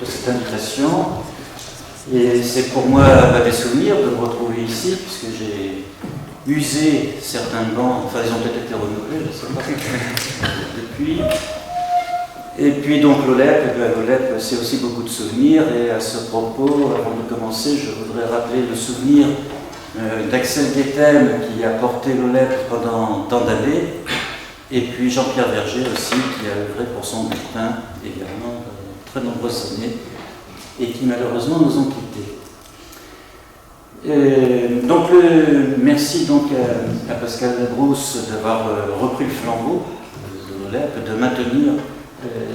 de cette invitation. Et c'est pour moi des souvenirs de me retrouver ici, puisque j'ai usé certains bancs, enfin ils ont peut-être été renouvelés, je ne sais pas, depuis. Et puis donc l'OLEP, l'OLEP c'est aussi beaucoup de souvenirs, et à ce propos, avant de commencer, je voudrais rappeler le souvenir d'Axel Guettem qui a porté l'OLEP pendant tant d'années, et puis Jean-Pierre Verger aussi qui a œuvré pour son bulletin également de très nombreuses années, et qui malheureusement nous ont quittés. Donc merci donc à Pascal Labrousse d'avoir repris le flambeau de l'OLEP, de maintenir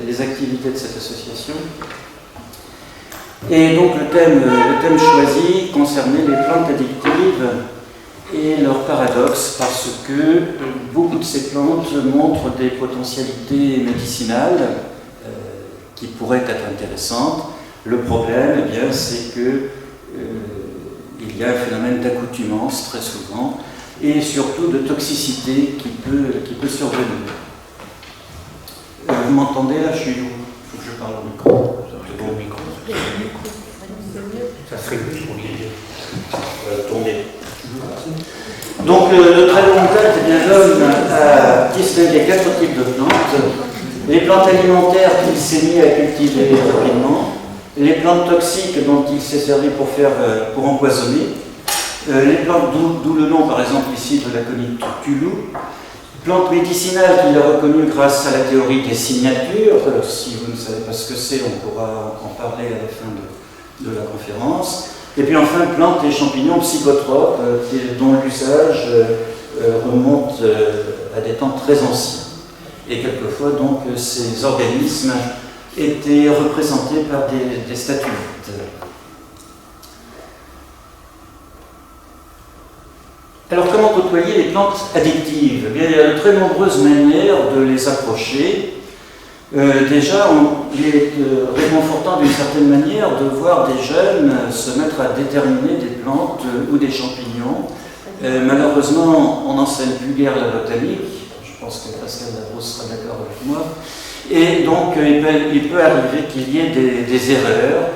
les activités de cette association. Et donc le thème choisi concernait les plantes addictives et leur paradoxe, parce que beaucoup de ces plantes montrent des potentialités médicinales qui pourraient être intéressantes. Le problème, eh bien, c'est que il y a un phénomène d'accoutumance très souvent, et surtout de toxicité qui peut survenir. Vous m'entendez là? Je suis où? Il faut que je parle au micro. Au micro. Ça serait mieux pour tourner. Donc le très long date, eh bien, l'homme a distingué 4 types de plantes. Les plantes alimentaires qu'il s'est mis à cultiver rapidement, les plantes toxiques dont il s'est servi pour empoisonner, les plantes d'où le nom par exemple ici de l'aconite Tulou, plantes médicinales qu'il a reconnues grâce à la théorie des signatures. Si vous ne savez pas ce que c'est, on pourra en parler à la fin de la conférence. Et puis enfin, plantes et champignons psychotropes dont l'usage remonte à des temps très anciens. Et quelquefois, donc, ces organismes étaient représentés par des statuettes. Alors, comment côtoyer les plantes addictives? Eh bien, il y a de très nombreuses manières de les approcher. Déjà, il est réconfortant d'une certaine manière de voir des jeunes se mettre à déterminer des plantes ou des champignons. Malheureusement, on n'enseigne plus guère la botanique. Je pense que Pascal Labrousse sera d'accord avec moi. Et donc, il peut arriver qu'il y ait des erreurs.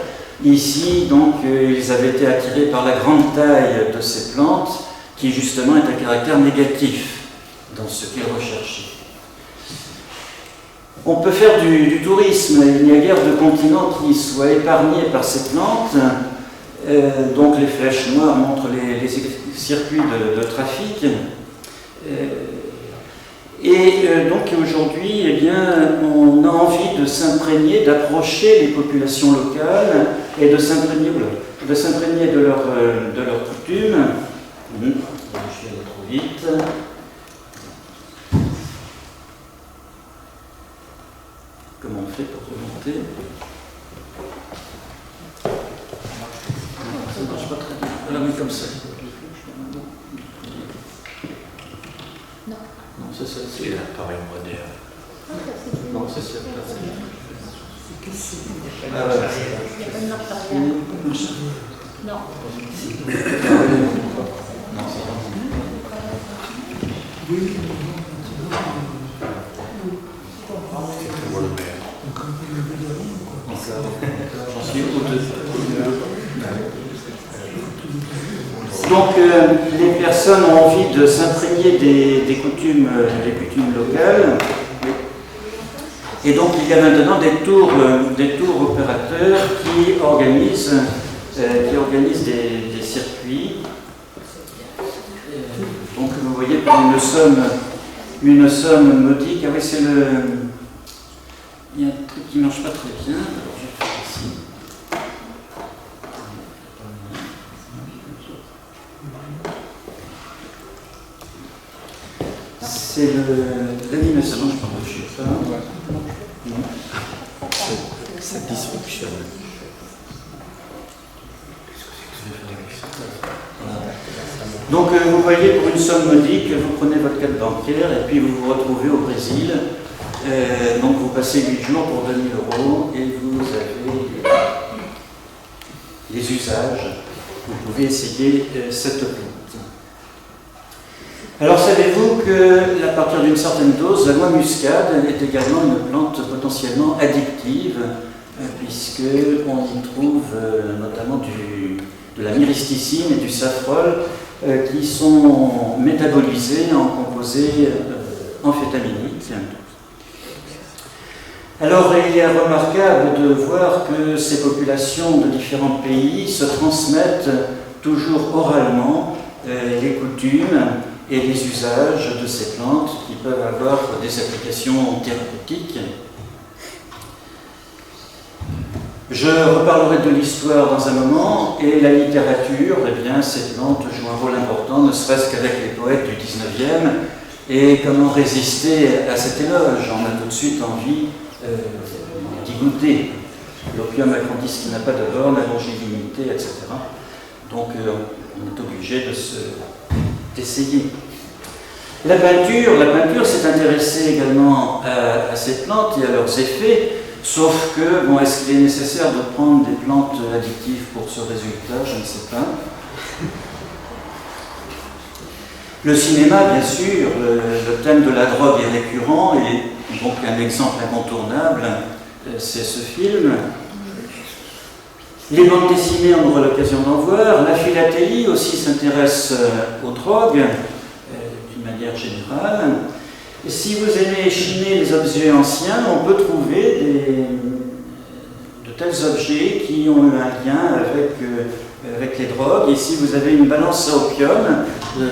Ici, donc, ils avaient été attirés par la grande taille de ces plantes, qui justement est un caractère négatif dans ce qui est recherché. On peut faire du tourisme. Il n'y a guère de continent qui soit épargné par ces plantes. Donc les flèches noires montrent les circuits de trafic. Donc aujourd'hui, eh bien, on a envie de s'imprégner, d'approcher les populations locales et de s'imprégner de leurs coutumes. Je vais aller trop vite. Comment on fait pour remonter? Ça ne marche pas très bien. Alors, oui, comme ça. Non. Non, c'est ça. C'est l'appareil moderne. Non, c'est ça. Ah ouais. Il n'y a pas de marque arrière. Non. Non, c'est pas. Donc les personnes ont envie de s'imprégner des coutumes locales, et donc il y a maintenant des tours opérateurs qui organisent des circuits. Donc vous voyez, pour une somme modique. Ah oui, c'est le... Il y a un truc qui ne marche pas très bien. Alors je vais faire ici. C'est l'animation. Je peux embaucher ça. Ça dysfonctionne. Donc vous voyez, pour une somme modique, vous prenez votre carte bancaire et puis vous vous retrouvez au Brésil. Donc vous passez 8 jours pour 2000 € et vous avez les usages. Vous pouvez essayer cette plante. Alors savez-vous qu'à partir d'une certaine dose, la noix muscade est également une plante potentiellement addictive, puisqu'on y trouve notamment de la myristicine et du safrole qui sont métabolisés en composés amphétaminiques. Alors il est remarquable de voir que ces populations de différents pays se transmettent toujours oralement les coutumes et les usages de ces plantes qui peuvent avoir des applications thérapeutiques. Je reparlerai de l'histoire dans un moment, et la littérature, eh bien, ces plantes jouent un rôle important, ne serait-ce qu'avec les poètes du 19e, et comment résister à cet éloge. On a tout de suite envie d'y goûter. L'opium agrandit ce qui n'a pas de borne, la longévité, etc. Donc on est obligé d'essayer. La peinture s'est intéressée également à ces plantes et à leurs effets, sauf que, bon, est-ce qu'il est nécessaire de prendre des plantes addictives pour ce résultat? Je ne sais pas. Le cinéma, bien sûr, le thème de la drogue est récurrent, et donc un exemple incontournable, c'est ce film. Les bandes dessinées, on aura l'occasion d'en voir. La philatélie aussi s'intéresse aux drogues, d'une manière générale. Et si vous aimez chiner les objets anciens, on peut trouver de tels objets qui ont eu un lien avec les drogues. Ici, vous avez une balance à opium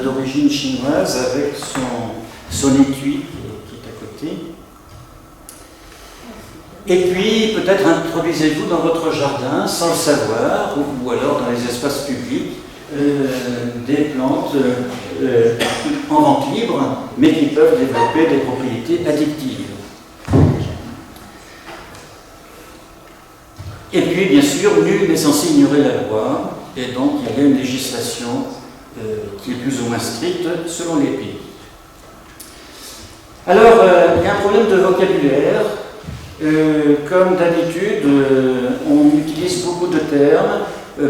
d'origine chinoise avec son étui qui est à côté. Et puis, peut-être introduisez-vous dans votre jardin, sans le savoir, ou alors dans les espaces publics, des plantes en vente libre, mais qui peuvent développer des propriétés addictives. Et puis, bien sûr, nul n'est censé ignorer la loi, et donc il y a une législation qui est plus ou moins stricte selon les pays. Alors, il y a un problème de vocabulaire. Comme d'habitude, on utilise beaucoup de termes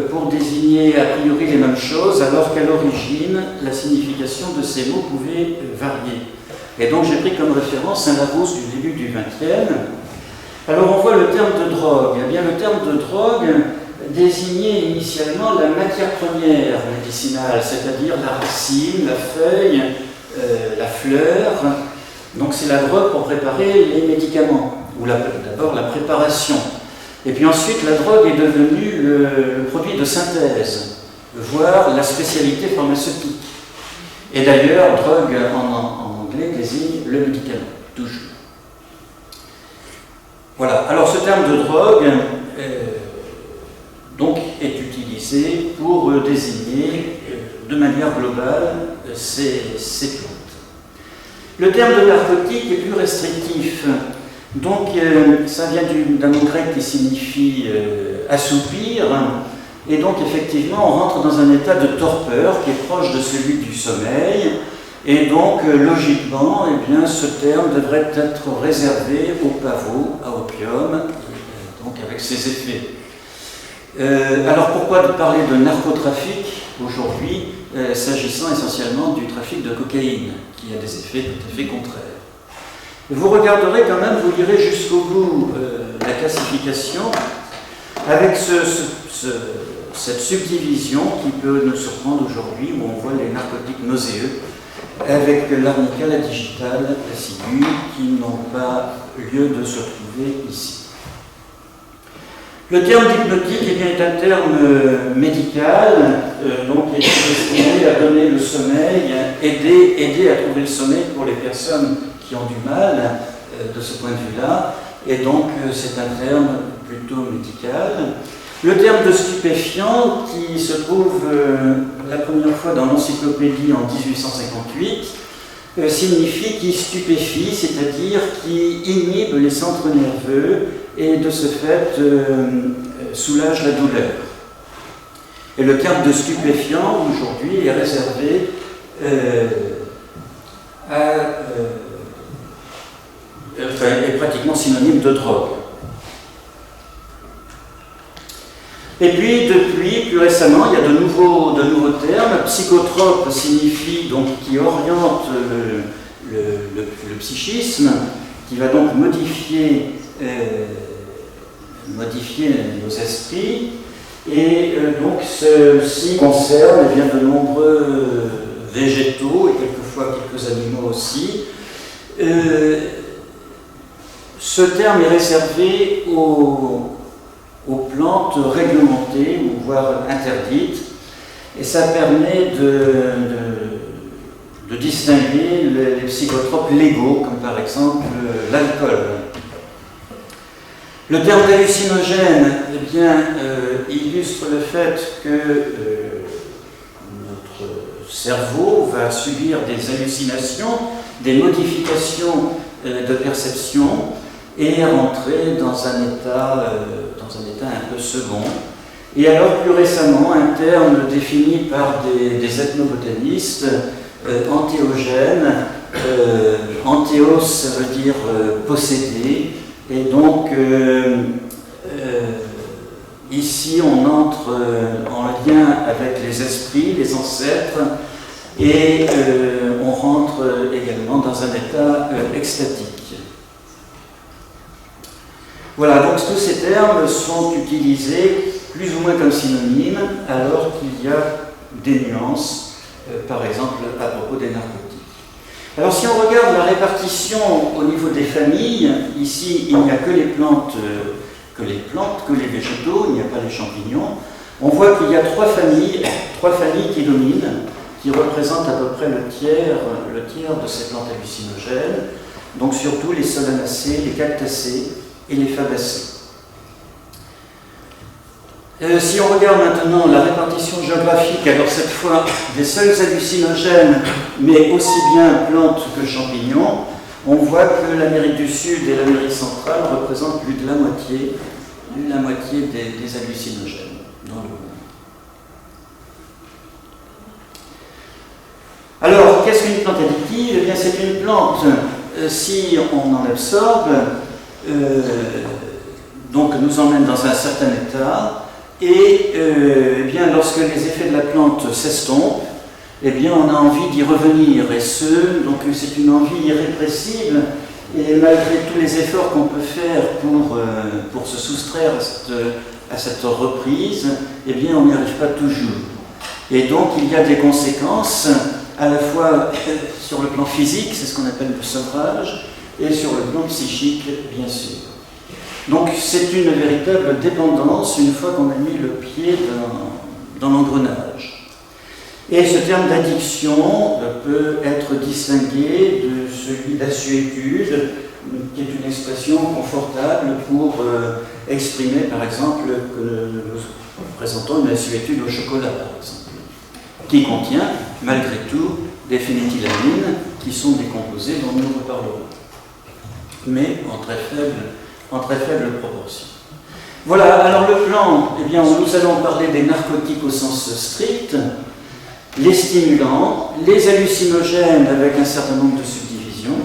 pour désigner a priori les mêmes choses, alors qu'à l'origine, la signification de ces mots pouvait varier. Et donc j'ai pris comme référence un Larousse du début du XXe. Alors on voit le terme de drogue. Eh bien, le terme de drogue désignait initialement la matière première médicinale, c'est-à-dire la racine, la feuille, la fleur. Donc c'est la drogue pour préparer les médicaments, ou d'abord la préparation. Et puis ensuite, la drogue est devenue le produit de synthèse, voire la spécialité pharmaceutique. Et d'ailleurs, drogue en anglais désigne le médicament, toujours. Voilà, alors ce terme de drogue donc, est utilisé pour désigner de manière globale ces plantes. Le terme de narcotique est plus restrictif. Donc, ça vient d'un mot grec qui signifie assoupir, et donc effectivement, on rentre dans un état de torpeur qui est proche de celui du sommeil, et donc, logiquement, eh bien, ce terme devrait être réservé au pavot, à opium, donc avec ses effets. Alors, pourquoi parler de narcotrafic aujourd'hui, s'agissant essentiellement du trafic de cocaïne, qui a des effets tout à fait contraires? Vous regarderez quand même, vous lirez jusqu'au bout la classification, avec cette subdivision qui peut nous surprendre aujourd'hui, où on voit les narcotiques nauséeux, avec l'arnica, la digitale, la ciguë, qui n'ont pas lieu de se trouver ici. Le terme d'hypnotique est un terme médical, donc qui est destiné à donner le sommeil, aider à trouver le sommeil pour les personnes qui ont du mal de ce point de vue-là, et donc c'est un terme plutôt médical. Le terme de stupéfiant, qui se trouve la première fois dans l'encyclopédie en 1858, signifie qui stupéfie, c'est-à-dire qui inhibe les centres nerveux et de ce fait soulage la douleur. Et le terme de stupéfiant, aujourd'hui, est réservé est pratiquement synonyme de drogue. Et puis, depuis, plus récemment, il y a de nouveaux termes. Psychotrope signifie donc qui oriente le psychisme, qui va donc modifier modifier nos esprits. Et donc ceci concerne eh bien, de nombreux végétaux et quelquefois quelques animaux aussi. Ce terme est réservé aux plantes réglementées ou voire interdites, et ça permet de distinguer les psychotropes légaux, comme par exemple l'alcool. Le terme d'hallucinogène eh bien, illustre le fait que notre cerveau va subir des hallucinations, des modifications de perception et rentrer dans un état un peu second. Et alors plus récemment, un terme défini par des ethnobotanistes, antéogène, antéos ça veut dire possédé, et donc ici on entre en lien avec les esprits, les ancêtres, et on rentre également dans un état extatique. Voilà, donc tous ces termes sont utilisés plus ou moins comme synonymes, alors qu'il y a des nuances, par exemple à propos des narcotiques. Alors si on regarde la répartition au niveau des familles, ici il n'y a que les plantes, que les végétaux, il n'y a pas les champignons, on voit qu'il y a trois familles qui dominent, qui représentent à peu près le tiers de ces plantes hallucinogènes, donc surtout les solanacées, les cactacées et les fabacées. Si on regarde maintenant la répartition géographique, alors cette fois des seuls hallucinogènes, mais aussi bien plantes que champignons, on voit que l'Amérique du Sud et l'Amérique centrale représentent plus de la moitié des hallucinogènes dans le monde. Alors, qu'est-ce qu'une plante addictive? Eh bien, c'est une plante, si on en absorbe, donc nous emmène dans un certain état, et eh bien, lorsque les effets de la plante s'estompent, eh bien, on a envie d'y revenir, et donc c'est une envie irrépressible, et malgré tous les efforts qu'on peut faire pour se soustraire à cette reprise, eh bien, on n'y arrive pas toujours. Et donc, il y a des conséquences, à la fois sur le plan physique, c'est ce qu'on appelle le sevrage, et sur le plan psychique, bien sûr. Donc c'est une véritable dépendance une fois qu'on a mis le pied dans l'engrenage. Et ce terme d'addiction peut être distingué de celui d'assuétude, qui est une expression confortable pour exprimer par exemple que nous présentons une assuétude au chocolat, par exemple, qui contient malgré tout des phénéthylamines qui sont des composés dont nous reparlerons, mais en très faible proportion. Voilà, alors le plan, eh bien, nous allons parler des narcotiques au sens strict, les stimulants, les hallucinogènes avec un certain nombre de subdivisions,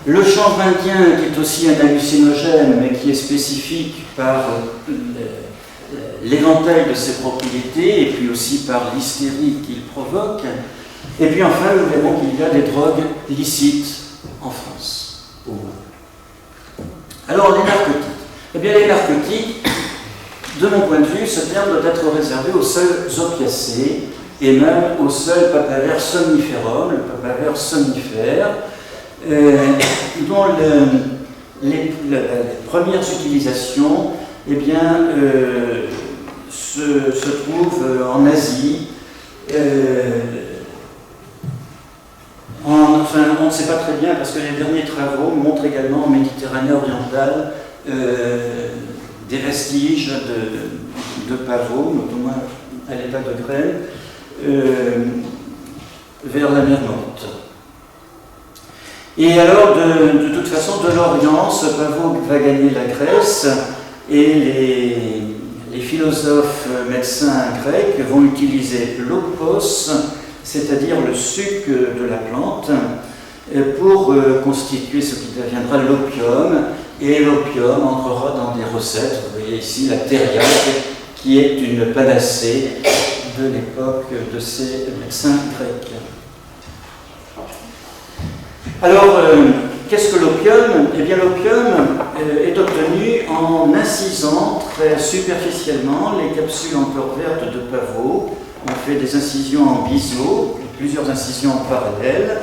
le chanvre indien qui est aussi un hallucinogène mais qui est spécifique par l'éventail de ses propriétés et puis aussi par l'hystérie qu'il provoque, et puis enfin nous verrons qu'il y a des drogues licites en France, au moins. Alors, les narcotiques. Eh bien, les narcotiques, de mon point de vue, ce terme doit être réservé aux seuls opiacés et même au seul papaver somniferum, le papaver somnifère, dont les premières utilisations eh bien, se trouvent en Asie. Enfin, on ne sait pas très bien parce que les derniers travaux montrent également en Méditerranée orientale des vestiges de pavots, notamment à l'état de graines, vers la mer Morte. Et alors, de toute façon, de l'Orient, ce pavot va gagner la Grèce et les philosophes médecins grecs vont utiliser l'opos, c'est-à-dire le suc de la plante, pour constituer ce qui deviendra l'opium, et l'opium entrera dans des recettes. Vous voyez ici la thériaque, qui est une panacée de l'époque de ces médecins grecs. Alors, qu'est-ce que l'opium? Eh bien, l'opium, est obtenu en incisant très superficiellement les capsules encore vertes de pavot. On fait des incisions en biseau, plusieurs incisions en parallèle,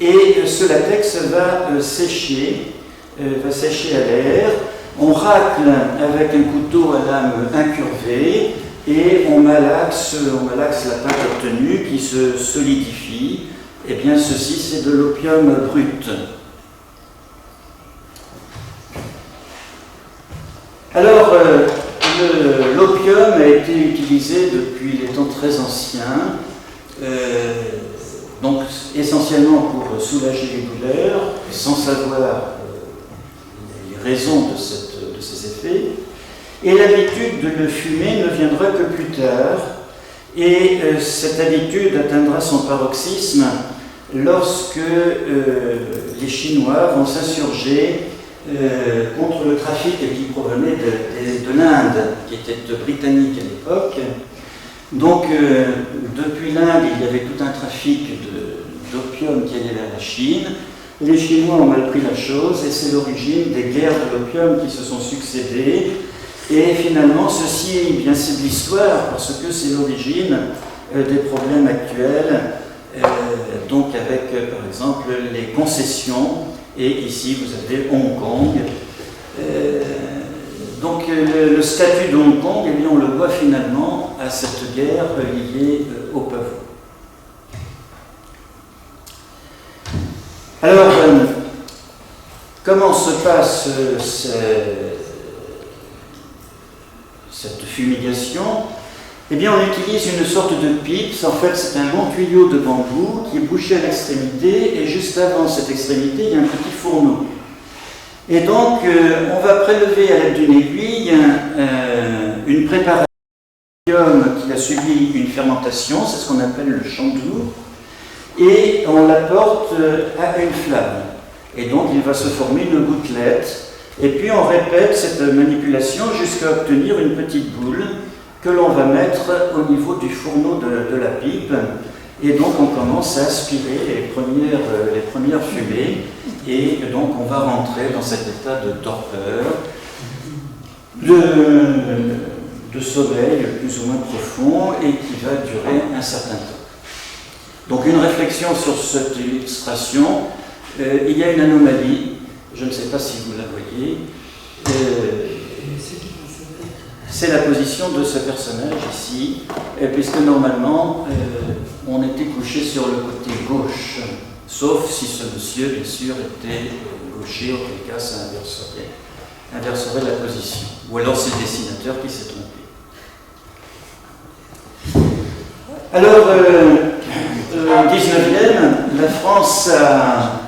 et ce latex va sécher à l'air. On racle avec un couteau à lame incurvée et on malaxe la pâte obtenue qui se solidifie. Et bien ceci, c'est de l'opium brut. Alors, l'opium a été utilisé depuis les temps très anciens, donc essentiellement pour soulager les douleurs, sans savoir les raisons de ces effets. Et l'habitude de le fumer ne viendra que plus tard, et cette habitude atteindra son paroxysme lorsque les Chinois vont s'insurger contre le trafic qui provenait de l'Inde, qui était britannique à l'époque. Donc, depuis l'Inde, il y avait tout un trafic d'opium qui allait vers la Chine. Les Chinois ont mal pris la chose et c'est l'origine des guerres de l'opium qui se sont succédées. Et finalement, ceci, eh bien, c'est de l'histoire parce que c'est l'origine des problèmes actuels, donc avec, par exemple, les concessions. Et ici, vous avez Hong Kong. Donc, le statut de Hong Kong, eh bien, on le voit finalement à cette guerre liée au pavot. Alors, comment se passe cette fumigation? Eh bien, on utilise une sorte de pipe. En fait, c'est un long tuyau de bambou qui est bouché à l'extrémité, et juste avant cette extrémité, il y a un petit fourneau. Et donc, on va prélever à l'aide d'une aiguille une préparation qui a subi une fermentation, c'est ce qu'on appelle le chandour, et on l'apporte à une flamme. Et donc, il va se former une gouttelette. Et puis, on répète cette manipulation jusqu'à obtenir une petite boule que l'on va mettre au niveau du fourneau de la pipe. Et donc, on commence à aspirer les premières fumées. Et donc, on va rentrer dans cet état de torpeur, de sommeil plus ou moins profond, et qui va durer un certain temps. Donc, une réflexion sur cette illustration. Il y a une anomalie, je ne sais pas si vous la voyez. C'est la position de ce personnage ici, puisque normalement, on était couché sur le côté gauche, sauf si ce monsieur, bien sûr, était gaucher, auquel cas ça inverserait la position. Ou alors c'est le dessinateur qui s'est trompé. Alors, au 19e, la France a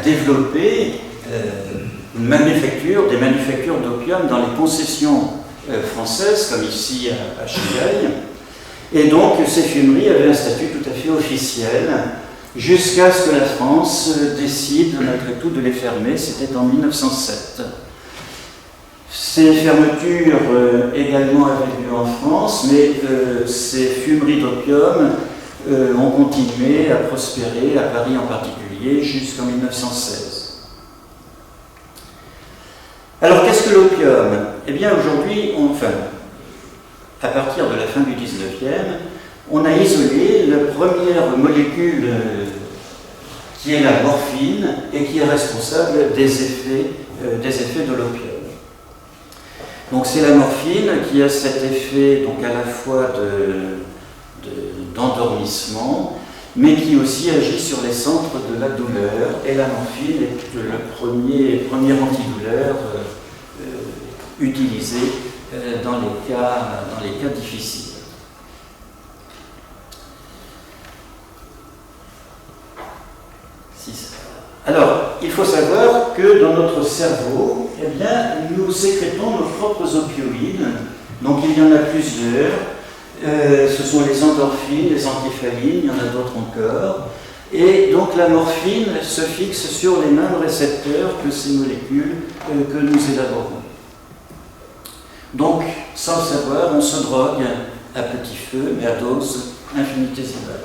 développé des manufactures d'opium dans les concessions françaises, comme ici à Shanghai. Et donc, ces fumeries avaient un statut tout à fait officiel, jusqu'à ce que la France décide, malgré tout, de les fermer. C'était en 1907. Ces fermetures également avaient lieu en France, mais ces fumeries d'opium ont continué à prospérer, à Paris en particulier, jusqu'en 1916. Alors, qu'est-ce que l'opium? Eh bien, aujourd'hui, à partir de la fin du 19e, on a isolé la première molécule qui est la morphine et qui est responsable des effets de l'opium. Donc, c'est la morphine qui a cet effet donc, à la fois d'endormissement, mais qui aussi agit sur les centres de la douleur. Et la morphine est le premier antidouleur utilisé dans les cas difficiles. Alors, il faut savoir que dans notre cerveau, eh bien, nous sécrétons nos propres opioïdes. Donc, il y en a plusieurs. Ce sont les endorphines, les encéphalines, il y en a d'autres encore. Et donc la morphine se fixe sur les mêmes récepteurs que ces molécules que nous élaborons. Donc, sans le savoir, on se drogue à petit feu, mais à dose infinitésimale.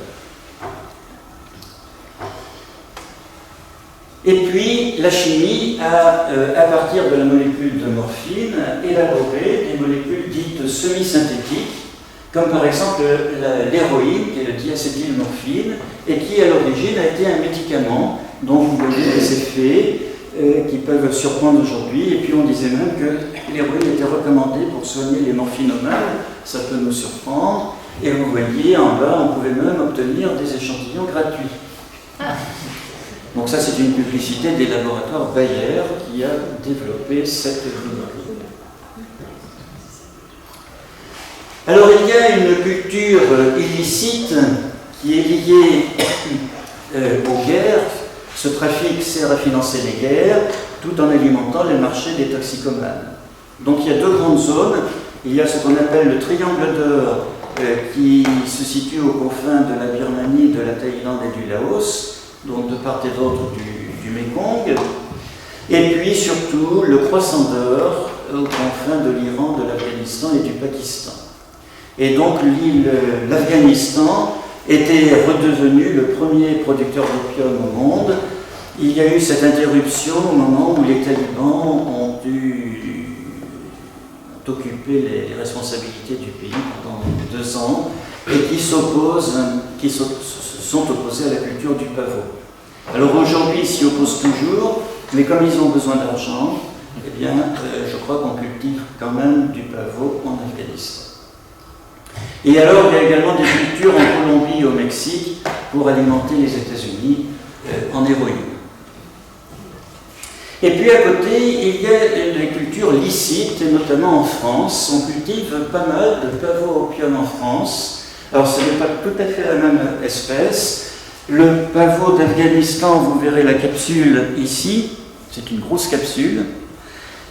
Et puis la chimie a, à partir de la molécule de morphine, élaboré des molécules dites semi-synthétiques, comme par exemple l'héroïne, qui est le diacétylmorphine, et qui à l'origine a été un médicament dont vous voyez les effets qui peuvent surprendre aujourd'hui. Et puis on disait même que l'héroïne était recommandée pour soigner les morphinomanes, ça peut nous surprendre. Et vous voyez en bas, on pouvait même obtenir des échantillons gratuits. Donc ça, c'est une publicité des laboratoires Bayer qui a développé cette molécule. Alors il y a une culture illicite qui est liée aux guerres. Ce trafic sert à financer les guerres tout en alimentant les marchés des toxicomanes. Donc il y a deux grandes zones. Il y a ce qu'on appelle le triangle d'or qui se situe aux confins de la Birmanie, de la Thaïlande et du Laos, donc de part et d'autre du Mékong. Et puis surtout le croissant d'or aux confins de l'Iran, de l'Afghanistan et du Pakistan. Et donc l'Afghanistan était redevenu le premier producteur d'opium au monde. Il y a eu cette interruption au moment où les talibans ont dû occuper les responsabilités du pays pendant 2 ans et qui se sont opposés à la culture du pavot. Alors aujourd'hui, ils s'y opposent toujours, mais comme ils ont besoin d'argent, eh bien, je crois qu'on cultive quand même du pavot en Afghanistan. Et alors, il y a également des cultures en Colombie et au Mexique pour alimenter les États-Unis en héroïne. Et puis à côté, il y a des cultures licites, et notamment en France. On cultive pas mal de pavot opium en France. Alors ce n'est pas tout à fait la même espèce. Le pavot d'Afghanistan, vous verrez la capsule ici, c'est une grosse capsule.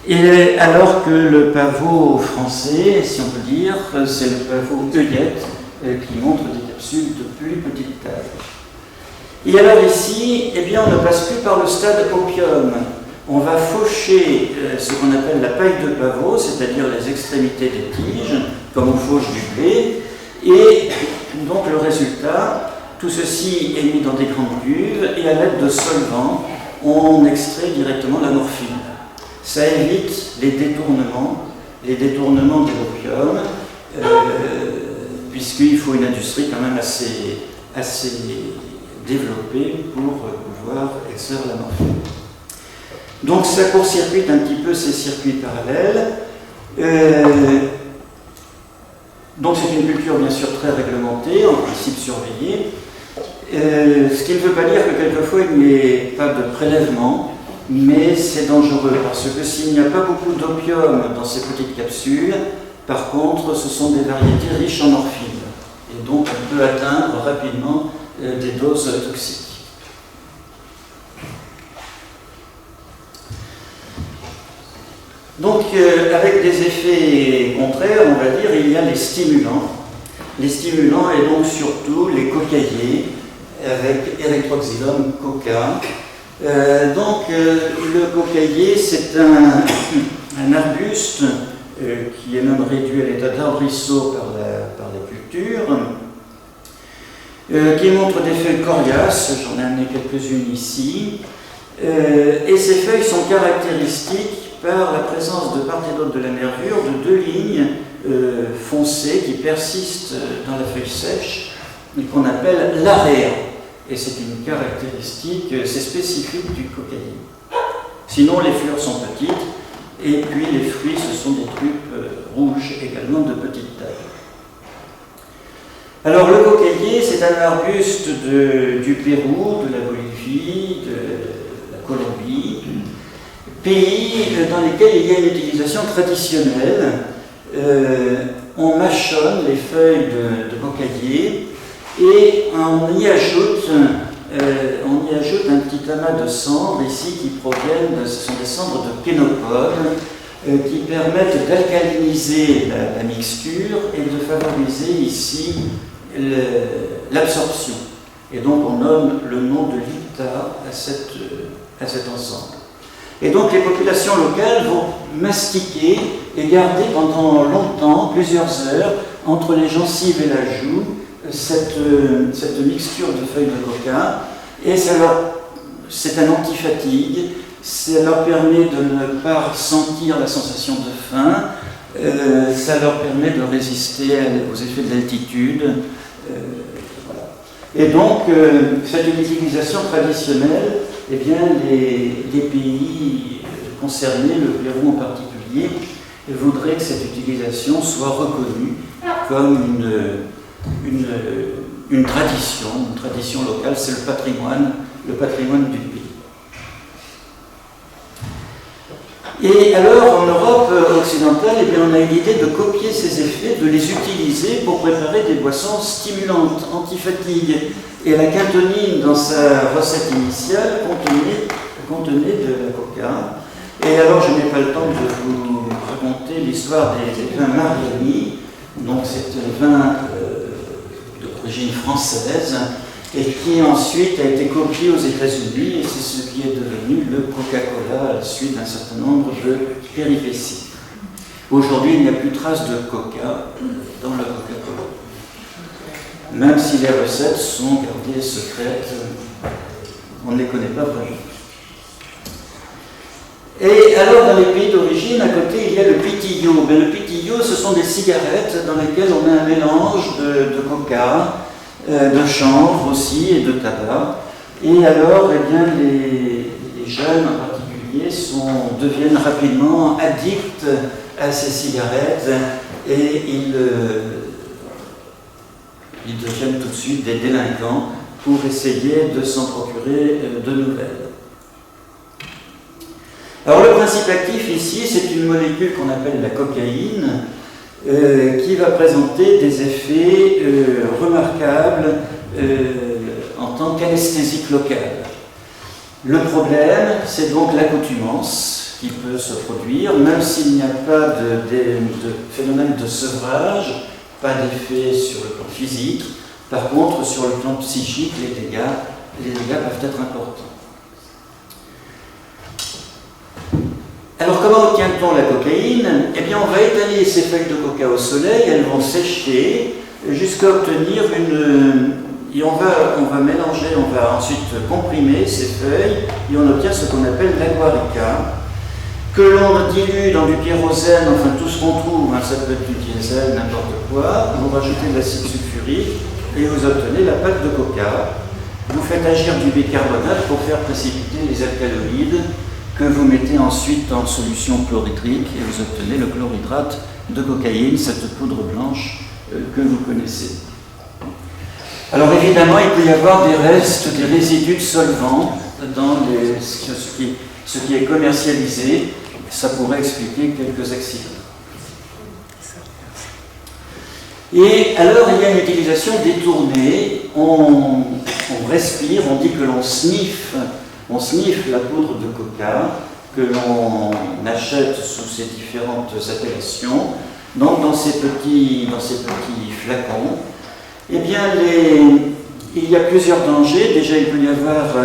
Et alors que le pavot français, si on peut dire, c'est le pavot œillette qui montre des capsules de plus petite taille. Et alors ici, eh bien, on ne passe plus par le stade opium. On va faucher ce qu'on appelle la paille de pavot, c'est-à-dire les extrémités des tiges, comme on fauche du blé. Et donc le résultat, tout ceci est mis dans des grandes cuves et à l'aide de solvants, on extrait directement la morphine. Ça évite les détournements de l'opium, puisqu'il faut une industrie quand même assez développée pour pouvoir extraire la morphine. Donc ça court-circuite un petit peu ces circuits parallèles. Donc c'est une culture bien sûr très réglementée, en principe surveillée. Ce qui ne veut pas dire que quelquefois il n'y ait pas de prélèvement, mais c'est dangereux parce que s'il n'y a pas beaucoup d'opium dans ces petites capsules, par contre ce sont des variétés riches en morphine. Et donc on peut atteindre rapidement des doses toxiques. Donc, avec des effets contraires, on va dire, il y a les stimulants. Les stimulants et donc surtout les cocaïers avec Erythrocylum coca. Le cocaïer, c'est un arbuste qui est même réduit à l'état d'arbrisseau par la culture, qui montre des feuilles coriaces, j'en ai amené quelques-unes ici, et ces feuilles sont caractéristiques par la présence de part et d'autre de la nervure de 2 lignes foncées qui persistent dans la feuille sèche et qu'on appelle l'area. Et c'est une caractéristique, c'est spécifique du cocaïer. Sinon, les fleurs sont petites et puis les fruits, ce sont des trupes rouges également de petite taille. Alors le cocaïer, c'est un arbuste du Pérou, de la Bolivie, de la Colombie, pays dans lesquels il y a une utilisation traditionnelle. On mâchonne les feuilles de cocaïer et on y ajoute un petit amas de cendres ici qui proviennent, ce sont des cendres de kénopode qui permettent d'alcaliniser la mixture et de favoriser ici l'absorption. Et donc on nomme le nom de l'IPTA à cet ensemble. Et donc les populations locales vont mastiquer et garder pendant longtemps, plusieurs heures, entre les gencives et la joue, cette mixture de feuilles de coca, et ça leur c'est un anti-fatigue, ça leur permet de ne pas sentir la sensation de faim, ça leur permet de résister aux effets de l'altitude. Voilà. Et donc, cette utilisation traditionnelle, eh bien, les pays concernés, le Pérou en particulier, voudraient que cette utilisation soit reconnue comme une tradition locale, c'est le patrimoine du pays. Et alors, en Europe occidentale, eh bien, on a eu l'idée de copier ces effets, de les utiliser pour préparer des boissons stimulantes, anti-fatigue. Et la quintonine, dans sa recette initiale, contenait de la coca. Et alors, je n'ai pas le temps de vous raconter l'histoire des vins Mariani. Donc, c'est un vin d'origine française et qui ensuite a été copié aux États-Unis, et c'est ce qui est devenu le Coca-Cola à la suite d'un certain nombre de péripéties. Aujourd'hui, il n'y a plus de trace de coca dans le Coca-Cola. Même si les recettes sont gardées secrètes, on ne les connaît pas vraiment. Et alors, dans les pays d'origine, à côté, il y a le pitillo. Mais le pitillo, ce sont des cigarettes dans lesquelles on a un mélange de coca, de chanvre aussi et de tabac. Et alors, eh bien, les jeunes en particulier deviennent rapidement addicts à ces cigarettes et ils deviennent tout de suite des délinquants pour essayer de s'en procurer de nouvelles. Alors le principe actif ici, c'est une molécule qu'on appelle la cocaïne, qui va présenter des effets remarquables en tant qu'anesthésique locale. Le problème, c'est donc l'accoutumance qui peut se produire, même s'il n'y a pas de phénomène de sevrage, pas d'effet sur le plan physique. Par contre, sur le plan psychique, les dégâts peuvent être importants. Alors, comment obtient-on la cocaïne? Eh bien, on va étaler ces feuilles de coca au soleil, elles vont sécher jusqu'à obtenir et on va mélanger, on va ensuite comprimer ces feuilles et on obtient ce qu'on appelle l'aguarica, que l'on dilue dans du kérosène, enfin tout ce qu'on trouve, hein, ça peut être du diesel, n'importe quoi, vous rajoutez de l'acide sulfurique et vous obtenez la pâte de coca. Vous faites agir du bicarbonate pour faire précipiter les alcaloïdes, que vous mettez ensuite en solution chlorhydrique et vous obtenez le chlorhydrate de cocaïne, cette poudre blanche que vous connaissez. Alors évidemment, il peut y avoir des restes, des résidus de solvants dans ce qui est commercialisé. Ça pourrait expliquer quelques accidents. Et alors, il y a une utilisation détournée. On respire, on dit que l'on sniffe la poudre de coca que l'on achète sous ces différentes appellations, donc dans ces petits flacons. Eh bien, il y a plusieurs dangers. Déjà, il peut y avoir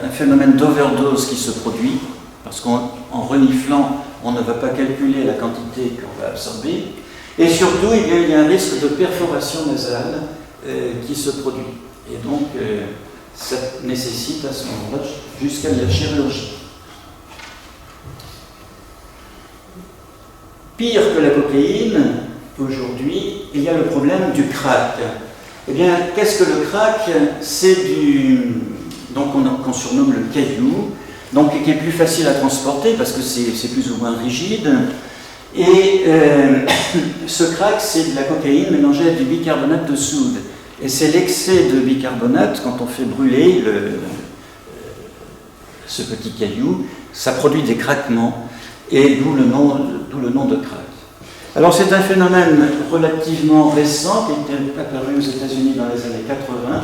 un phénomène d'overdose qui se produit, parce qu'en reniflant, on ne va pas calculer la quantité qu'on va absorber. Et surtout, il y a un risque de perforation nasale qui se produit. Et donc, ça nécessite à ce moment-là jusqu'à la chirurgie. Pire que la cocaïne, aujourd'hui, il y a le problème du crack. Eh bien, qu'est-ce que le crack? C'est qu'on surnomme le caillou, donc qui est plus facile à transporter parce que c'est plus ou moins rigide. Et ce crack, c'est de la cocaïne mélangée avec du bicarbonate de soude. Et c'est l'excès de bicarbonate, quand on fait brûler ce petit caillou, ça produit des craquements, et d'où le nom de crack. Alors c'est un phénomène relativement récent, qui est apparu aux États-Unis dans les années 80,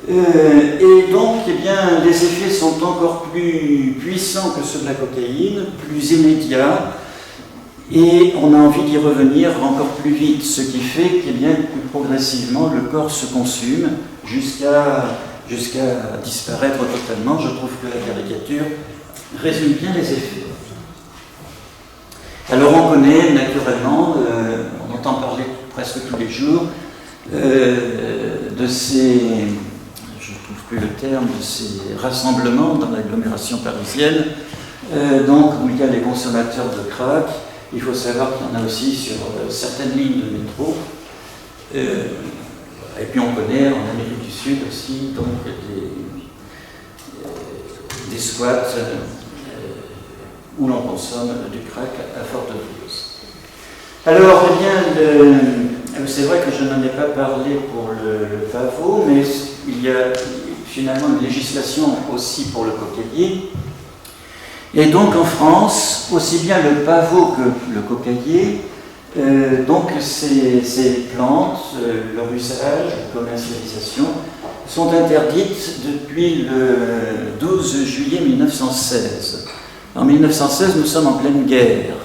et donc eh bien, les effets sont encore plus puissants que ceux de la cocaïne, plus immédiats, et on a envie d'y revenir encore plus vite, ce qui fait que progressivement le corps se consume jusqu'à disparaître totalement. Je trouve que la caricature résume bien les effets. Alors on connaît naturellement, on entend parler presque tous les jours de ces, je ne trouve plus le terme, de ces rassemblements dans l'agglomération parisienne, donc où il y a les consommateurs de crack. Il faut savoir qu'il y en a aussi sur certaines lignes de métro. Et puis on connaît en Amérique du Sud aussi donc des squats où l'on consomme du crack à forte dose. Alors, eh bien, c'est vrai que je n'en ai pas parlé pour le pavot, mais il y a finalement une législation aussi pour le cocaïer. Et donc en France, aussi bien le pavot que le cocaïer, donc ces plantes, leur usage, leur commercialisation, sont interdites depuis le 12 juillet 1916. En 1916, nous sommes en pleine guerre.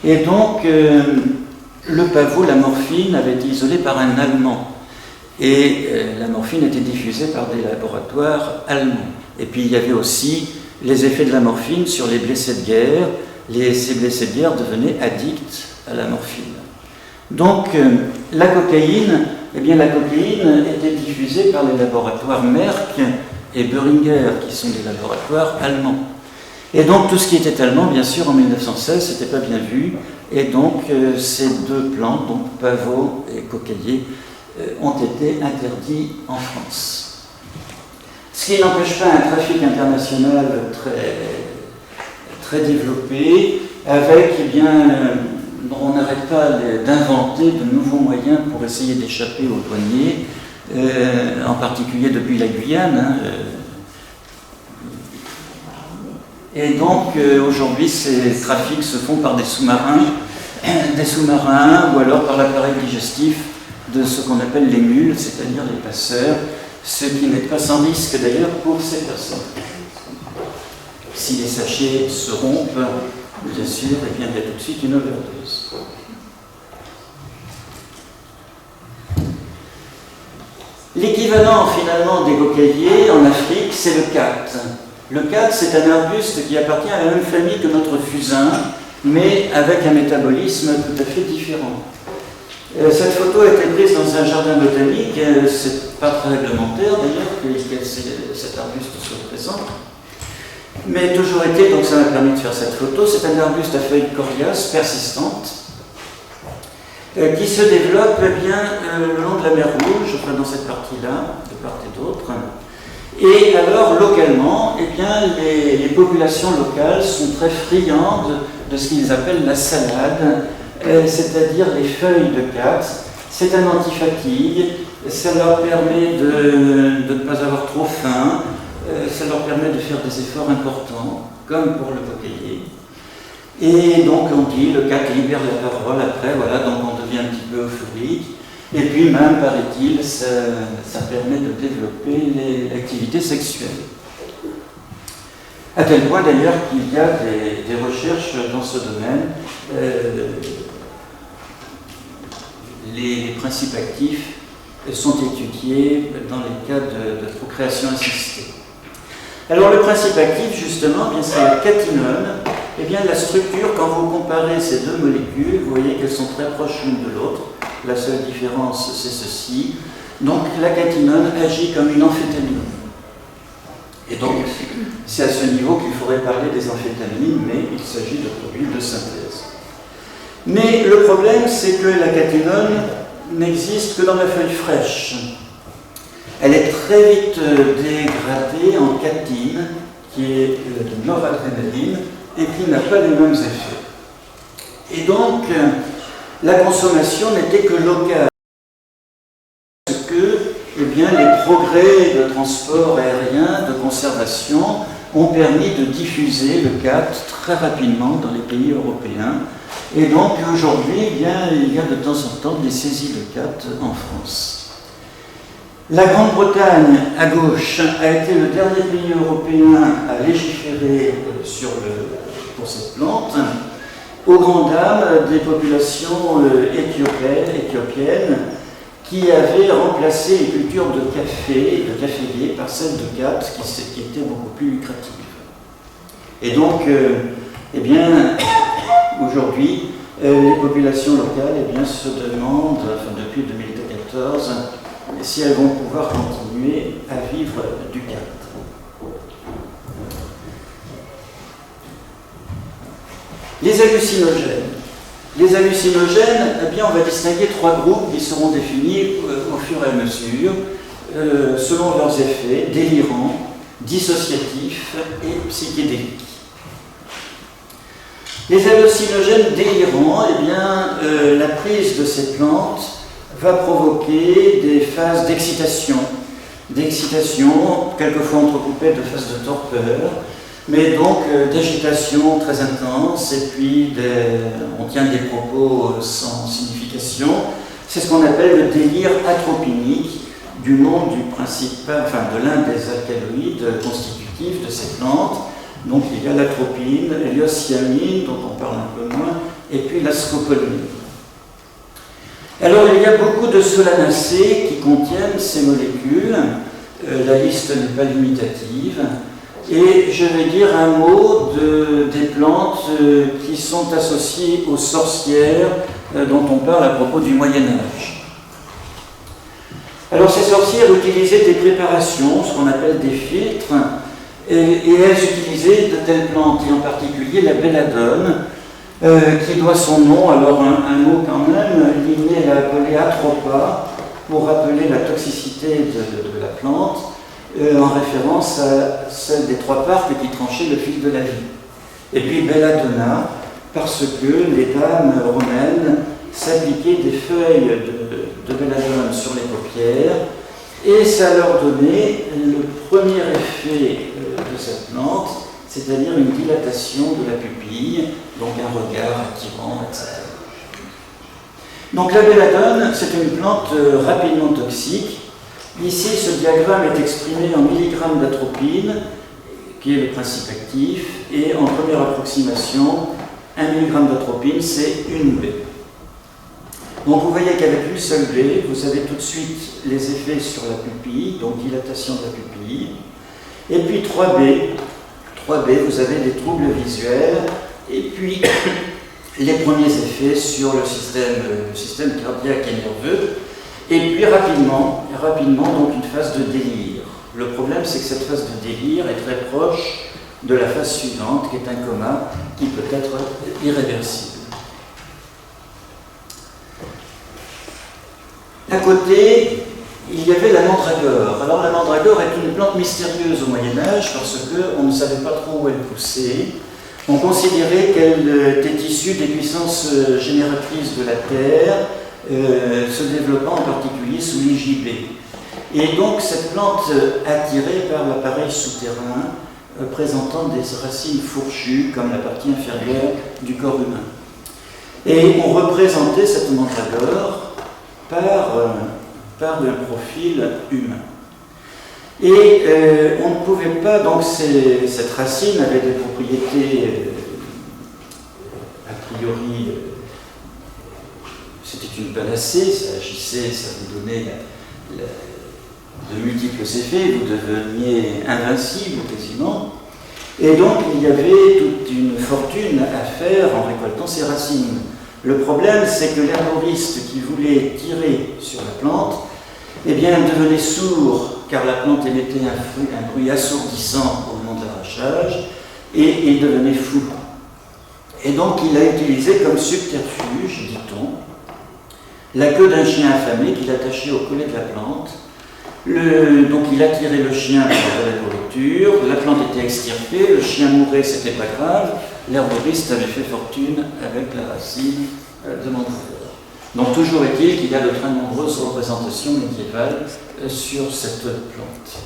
Et donc, le pavot, la morphine, avait été isolé par un Allemand. Et la morphine était diffusée par des laboratoires allemands. Et puis, il y avait aussi les effets de la morphine sur les blessés de guerre. Ces blessés de guerre devenaient addicts à la morphine. Donc, la cocaïne, eh bien, la cocaïne était diffusée par les laboratoires Merck et Boehringer, qui sont des laboratoires allemands. Et donc, tout ce qui était allemand, bien sûr, en 1916, c'était pas bien vu. Et donc, ces deux plantes, donc pavot et cocaïer, ont été interdits en France. Ce qui n'empêche pas un trafic international très développé, avec, eh bien, on n'arrête pas d'inventer de nouveaux moyens pour essayer d'échapper aux douaniers, en particulier depuis la Guyane. Et donc, aujourd'hui, ces trafics se font par des sous-marins, ou alors par l'appareil digestif de ce qu'on appelle les mules, c'est-à-dire les passeurs, ce qui n'est pas sans risque d'ailleurs pour ces personnes. Si les sachets se rompent, bien sûr, et bien il y a tout de suite une overdose. L'équivalent finalement des cocaïers en Afrique, c'est le cat. Le cat, c'est un arbuste qui appartient à la même famille que notre fusain, mais avec un métabolisme tout à fait différent. Cette photo a été prise dans un jardin botanique, c'est pas très réglementaire d'ailleurs que cet arbuste soit présent. Mais toujours été, donc ça m'a permis de faire cette photo, c'est un arbuste à feuilles coriaces, persistantes, qui se développe bien le long de la mer Rouge, enfin dans cette partie-là, de part et d'autre. Et alors, localement, eh bien, les populations locales sont très friandes de ce qu'ils appellent la salade, c'est-à-dire les feuilles de cat. C'est un antifatigue, ça leur permet de ne pas avoir trop faim, ça leur permet de faire des efforts importants, comme pour le cocaïer. Et donc, on dit, le cat libère la parole après, voilà, donc on devient un petit peu euphorique. Et puis même, paraît-il, ça permet de développer l'activité sexuelle. À tel point d'ailleurs qu'il y a des recherches dans ce domaine. Les principes actifs sont étudiés dans les cas de procréation assistée. Alors le principe actif, justement, bien c'est la catinone. Eh bien la structure, quand vous comparez ces deux molécules, vous voyez qu'elles sont très proches l'une de l'autre. La seule différence, c'est ceci. Donc, la catinone agit comme une amphétamine. Et donc, c'est à ce niveau qu'il faudrait parler des amphétamines, mais il s'agit de produits de synthèse. Mais le problème, c'est que la catinone n'existe que dans la feuille fraîche. Elle est très vite dégradée en catine, qui est de noradrénaline, et qui n'a pas les mêmes effets. Et donc, la consommation n'était que locale, parce que eh bien, les progrès de transport aérien, de conservation, ont permis de diffuser le cat très rapidement dans les pays européens. Et donc aujourd'hui, eh bien, il y a de temps en temps des saisies de cat en France. La Grande-Bretagne, à gauche, a été le dernier pays européen à légiférer pour cette plante, aux grandes dames des populations éthiopiennes qui avaient remplacé les cultures de café et de caféier par celles de cat qui étaient beaucoup plus lucratives. Et donc, eh bien, aujourd'hui, les populations locales eh bien, se demandent, enfin, depuis 2014, si elles vont pouvoir continuer à vivre du cadre. Les hallucinogènes. Les hallucinogènes, eh bien, on va distinguer trois groupes qui seront définis au fur et à mesure, selon leurs effets délirants, dissociatifs et psychédéliques. Les hallucinogènes délirants, eh bien, la prise de ces plantes va provoquer des phases d'excitation, quelquefois entrecoupées de phases de torpeur, mais donc d'agitation très intense, et puis on tient des propos sans signification. C'est ce qu'on appelle le délire atropinique, du nom du principal, de l'un des alcaloïdes constitutifs de ces plantes. Donc il y a l'atropine, l'hyoscyamine, dont on parle un peu moins, et puis la scopolamine. Alors il y a beaucoup de solanacées qui contiennent ces molécules. La liste n'est pas limitative. Et je vais dire un mot des plantes qui sont associées aux sorcières dont on parle à propos du Moyen-Âge. Alors ces sorcières utilisaient des préparations, ce qu'on appelle des filtres, et elles utilisaient de telles plantes, et en particulier la belladone, qui doit son nom, alors un mot quand même, Linné l'a appelé atropa, pour rappeler la toxicité de la plante, en référence à celle des trois parts qui tranchaient le fil de la vie. Et puis belladonna, parce que les dames romaines s'appliquaient des feuilles de belladone sur les paupières, et ça leur donnait le premier effet de cette plante, c'est-à-dire une dilatation de la pupille, donc un regard attirant, etc. Donc la belladone, c'est une plante rapidement toxique. Ici, ce diagramme est exprimé en milligrammes d'atropine, qui est le principe actif, et en première approximation, 1 mg d'atropine, c'est une B. Donc vous voyez qu'avec une seule B, vous avez tout de suite les effets sur la pupille, donc dilatation de la pupille. Et puis 3B, vous avez des troubles visuels, et puis les premiers effets sur le système cardiaque et nerveux, et puis rapidement donc une phase de délire. Le problème, c'est que cette phase de délire est très proche de la phase suivante, qui est un coma, qui peut être irréversible. À côté, il y avait la mandragore. Alors la mandragore est une plante mystérieuse au Moyen-Âge parce qu'on ne savait pas trop où elle poussait. On considérait qu'elle était issue des puissances génératrices de la Terre, se développant en particulier sous l'IJB. Et donc cette plante attirée par l'appareil souterrain présentant des racines fourchues comme la partie inférieure du corps humain. Et on représentait cette mandragore par le profil humain. Et on ne pouvait pas, donc cette racine avait des propriétés a priori, c'était une panacée, ça agissait, ça vous donnait de multiples effets, vous deveniez invincible quasiment. Et donc il y avait toute une fortune à faire en récoltant ces racines. Le problème, c'est que l'herboriste qui voulait tirer sur la plante, eh bien, devenait sourd, car la plante émettait un bruit assourdissant au moment de l'arrachage, et il devenait fou. Et donc, il a utilisé comme subterfuge, dit-on, la queue d'un chien affamé qu'il attachait au collet de la plante. Donc, il a tiré le chien pour la nourriture, la plante était extirpée, le chien mourait, c'était pas grave, l'herboriste avait fait fortune avec la racine de mandragore. Donc toujours est-il qu'il y a de très nombreuses représentations médiévales sur cette plante.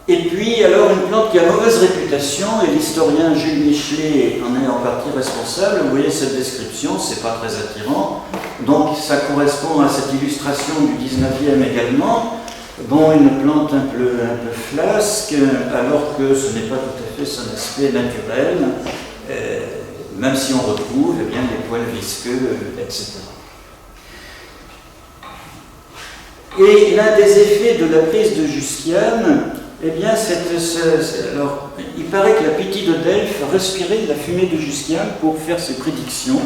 Et puis alors une plante qui a mauvaise réputation, et l'historien Jules Michelet en est en partie responsable. Vous voyez cette description, c'est pas très attirant. Donc ça correspond à cette illustration du 19e également. Bon, une plante un peu flasque, alors que ce n'est pas tout à fait son aspect naturel, même si on retrouve eh bien, des poils visqueux, etc. Et l'un des effets de la prise de Jusquiame, eh bien, alors, il paraît que la Pythie de Delphes respirait de la fumée de Jusquiame pour faire ses prédictions.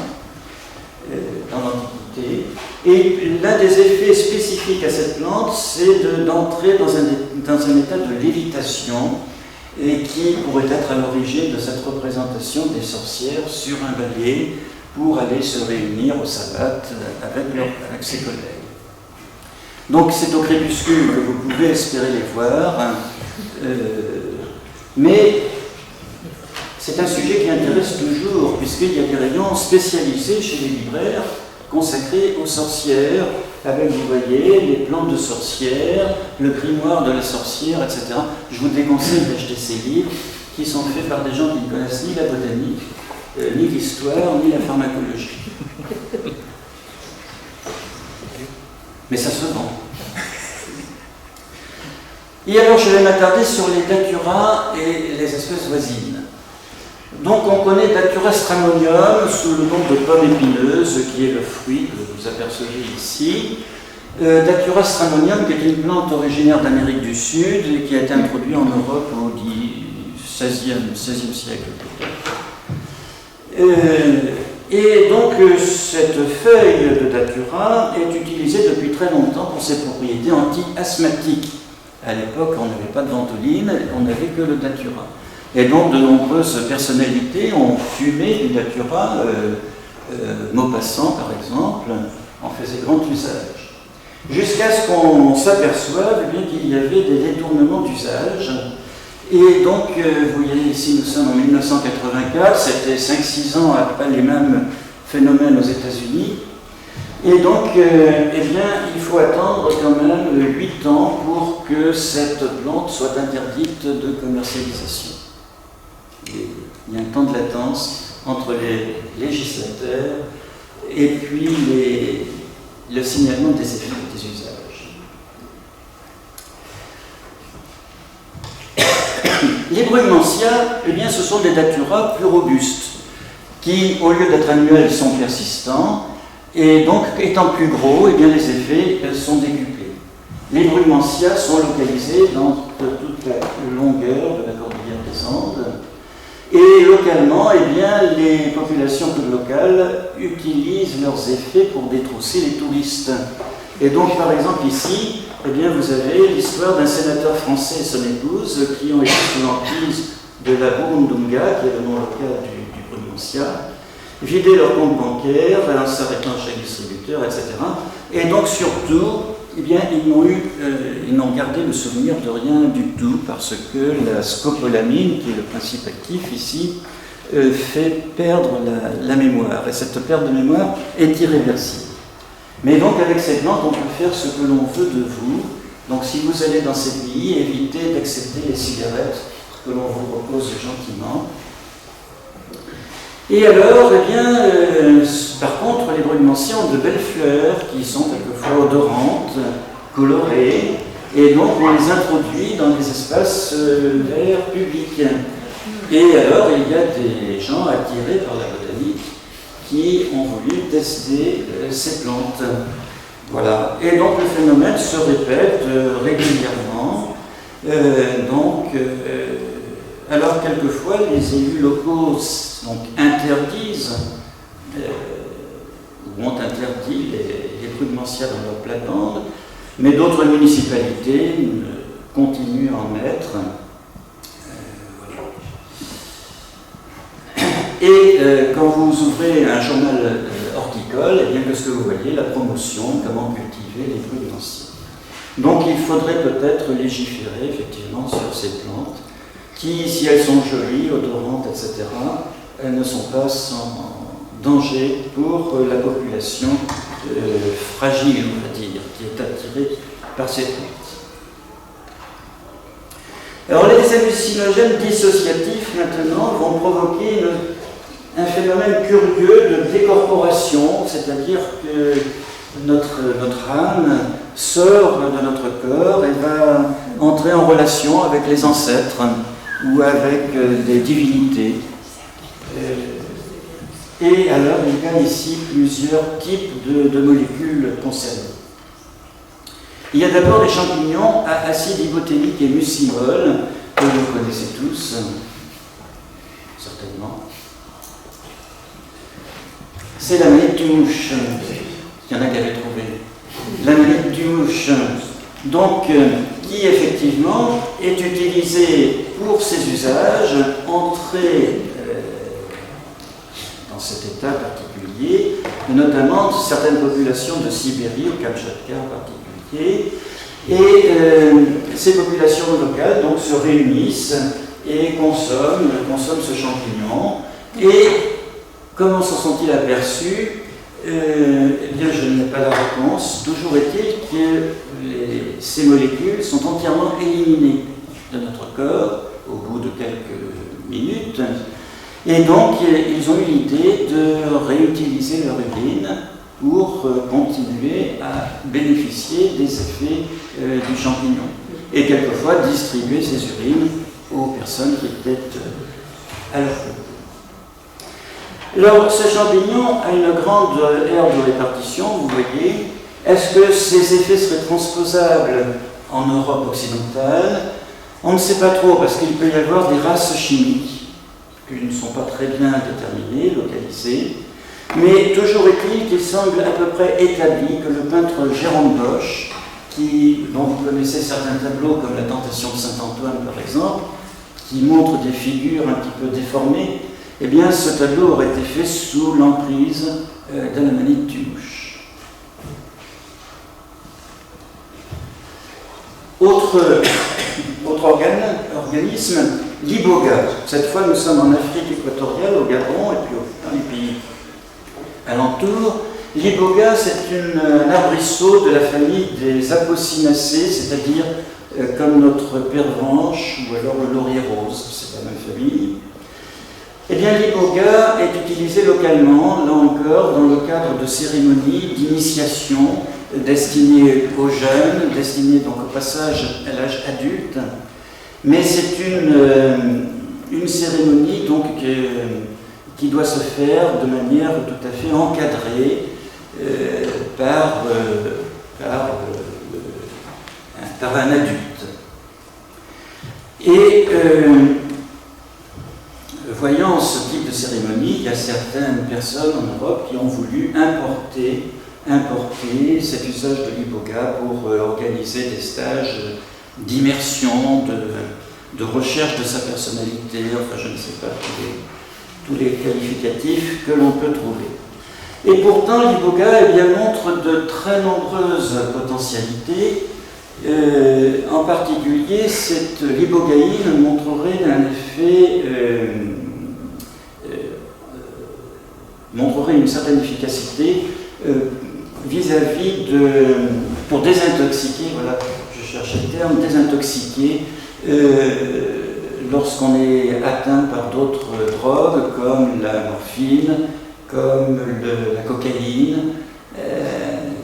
dans l'Antiquité. Et l'un des effets spécifiques à cette plante, c'est d'entrer dans un état de lévitation, et qui pourrait être à l'origine de cette représentation des sorcières sur un ballier pour aller se réunir au sabbat avec ses collègues. Donc c'est au crépuscule que vous pouvez espérer les voir, mais c'est un sujet qui intéresse toujours, puisqu'il y a des rayons spécialisés chez les libraires consacrés aux sorcières, avec, vous voyez, les plantes de sorcières, le grimoire de la sorcière, etc. Je vous déconseille d'acheter ces livres qui sont faits par des gens qui ne connaissent ni la botanique, ni l'histoire, ni la pharmacologie. Mais ça se vend. Et alors, je vais m'attarder sur les datura et les espèces voisines. Donc, on connaît Datura stramonium sous le nom de pomme épineuse, qui est le fruit que vous apercevez ici. Datura stramonium, qui est une plante originaire d'Amérique du Sud et qui a été introduite en Europe au XVIe siècle. Et donc, cette feuille de datura est utilisée depuis très longtemps pour ses propriétés anti-asthmatiques. À l'époque, on n'avait pas de ventoline, on n'avait que le datura. Et donc, de nombreuses personnalités ont fumé du datura, Maupassant par exemple, en faisait grand usage. Jusqu'à ce qu'on s'aperçoive qu'il y avait des détournements d'usage. Et donc, vous voyez ici, nous sommes en 1984, c'était 5-6 ans après les mêmes phénomènes aux États-Unis. Et donc, eh bien, il faut attendre quand même 8 ans pour que cette plante soit interdite de commercialisation. Et il y a un temps de latence entre les législateurs et puis le signalement des effets des usages. Les brugmansia, eh bien, ce sont des daturas plus robustes qui, au lieu d'être annuels, sont persistants et donc, étant plus gros, eh bien, les effets sont décuplés. Les brugmansia sont localisés dans toute la longueur de la cordillère des Andes. Et localement, eh bien, les populations locales utilisent leurs effets pour détrousser les touristes. Et donc, par exemple, ici, eh bien, vous avez l'histoire d'un sénateur français et son épouse qui ont été sous l'emprise de la Burundunga, qui est le nom local du brugmansia, vider leur compte bancaire en s'arrêtant chez le distributeur, etc. Et donc, surtout, eh bien, ils n'ont gardé le souvenir de rien du tout parce que la scopolamine, qui est le principe actif ici, fait perdre la mémoire. Et cette perte de mémoire est irréversible. Mais donc, avec cette plante, on peut faire ce que l'on veut de vous. Donc, si vous allez dans ces pays, évitez d'accepter les cigarettes que l'on vous propose gentiment. Et alors, eh bien, par contre, les brugmansias ont de belles fleurs qui sont quelquefois odorantes, colorées, et donc on les introduit dans des espaces verts publics. Et alors, il y a des gens attirés par la botanique qui ont voulu tester ces plantes. Voilà. Et donc, le phénomène se répète régulièrement. Alors, quelquefois, les élus locaux donc, interdisent ou ont interdit les brugmansias dans leur plate-bande, mais d'autres municipalités continuent à en mettre. Voilà. Et quand vous ouvrez un journal horticole, eh bien, qu'est-ce que vous voyez? La promotion, comment cultiver les brugmansias. Donc, il faudrait peut-être légiférer effectivement sur ces plantes qui, si elles sont jolies, odorantes, etc., elles ne sont pas sans danger pour la population fragile, on va dire, qui est attirée par ces plantes. Alors, les hallucinogènes dissociatifs, maintenant, vont provoquer un phénomène curieux de décorporation, c'est-à-dire que notre âme sort de notre corps et va entrer en relation avec les ancêtres ou avec des divinités. Et alors, il y a ici plusieurs types de molécules concernées. Il y a d'abord des champignons à acide iboténique et mucimol, que vous connaissez tous, certainement. c'est la manite du mouche. Il y en a qui avaient trouvé. La manite du mouche. Donc, qui effectivement est utilisée pour ses usages, entrée dans cet état particulier, notamment certaines populations de Sibérie, au Kamchatka en particulier. Et ces populations locales donc, se réunissent et consomment ce champignon. Et comment s'en sont-ils aperçus? Eh bien, je n'ai pas la réponse. Toujours est-il que ces molécules sont entièrement éliminées de notre corps au bout de quelques minutes. Et donc, ils ont eu l'idée de réutiliser leur urine pour continuer à bénéficier des effets du champignon. Et quelquefois distribuer ces urines aux personnes qui étaient à leur côté. Alors, ce champignon a une grande aire de répartition, vous voyez. Est-ce que ces effets seraient transposables en Europe occidentale? On ne sait pas trop, parce qu'il peut y avoir des races chimiques qui ne sont pas très bien déterminées, localisées. Mais toujours est-il qu'il semble à peu près établi que le peintre Jérôme Bosch, dont vous connaissez certains tableaux comme la Tentation de Saint-Antoine par exemple, qui montre des figures un petit peu déformées, eh bien, ce tableau aurait été fait sous l'emprise de la manite du mouche. Autre organisme, l'iboga. Cette fois, nous sommes en Afrique équatoriale, au Gabon, et puis dans les pays alentours. L'iboga, c'est un arbrisseau de la famille des Apocinacées, c'est-à-dire comme notre pervenche ou alors le laurier rose, c'est la même famille. Eh bien, l'iboga est utilisé localement, là encore, dans le cadre de cérémonies d'initiation destinées aux jeunes, destinées donc au passage à l'âge adulte. Mais c'est une cérémonie donc, qui doit se faire de manière tout à fait encadrée par un adulte. Et voyant ce type de cérémonie, il y a certaines personnes en Europe qui ont voulu importer cet usage de l'iboga pour organiser des stages d'immersion, de recherche de sa personnalité, enfin je ne sais pas, tous les qualificatifs que l'on peut trouver. Et pourtant, l'iboga eh bien, montre de très nombreuses potentialités. En particulier, l'ibogaïne montrerait un effet, montrerait une certaine efficacité vis-à-vis pour désintoxiquer, voilà, je cherchais le terme, désintoxiquer lorsqu'on est atteint par d'autres drogues comme la morphine, comme la cocaïne,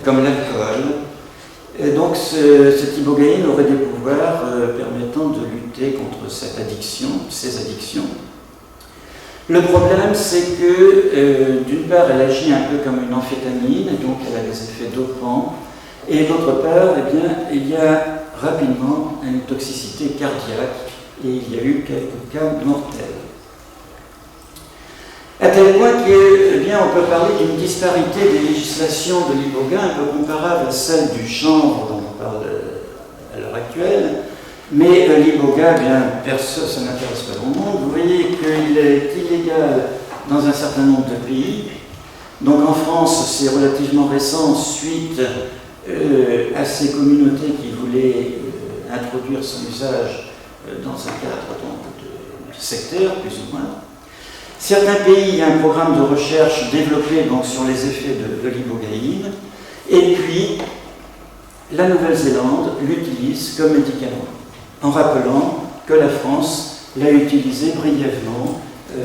comme l'alcool. Et donc cette ibogaïne aurait des pouvoirs permettant de lutter contre ces addictions. Le problème, c'est que d'une part, elle agit un peu comme une amphétamine, donc elle a des effets dopants, et d'autre part, eh bien, il y a rapidement une toxicité cardiaque, et il y a eu quelques cas mortels. À tel point que, eh bien, on peut parler d'une disparité des législations de l'iboga un peu comparable à celle du chanvre dont on parle à l'heure actuelle, mais l'iboga, eh bien, ça n'intéresse pas grand monde. Vous voyez qu'il est illégal dans un certain nombre de pays. Donc en France, c'est relativement récent, suite à ces communautés qui voulaient introduire son usage dans un cadre donc, sectaire, plus ou moins. Certains pays, il y a un programme de recherche développé donc, sur les effets de l'ibogaïne, et puis la Nouvelle-Zélande l'utilise comme médicament, en rappelant que la France l'a utilisé brièvement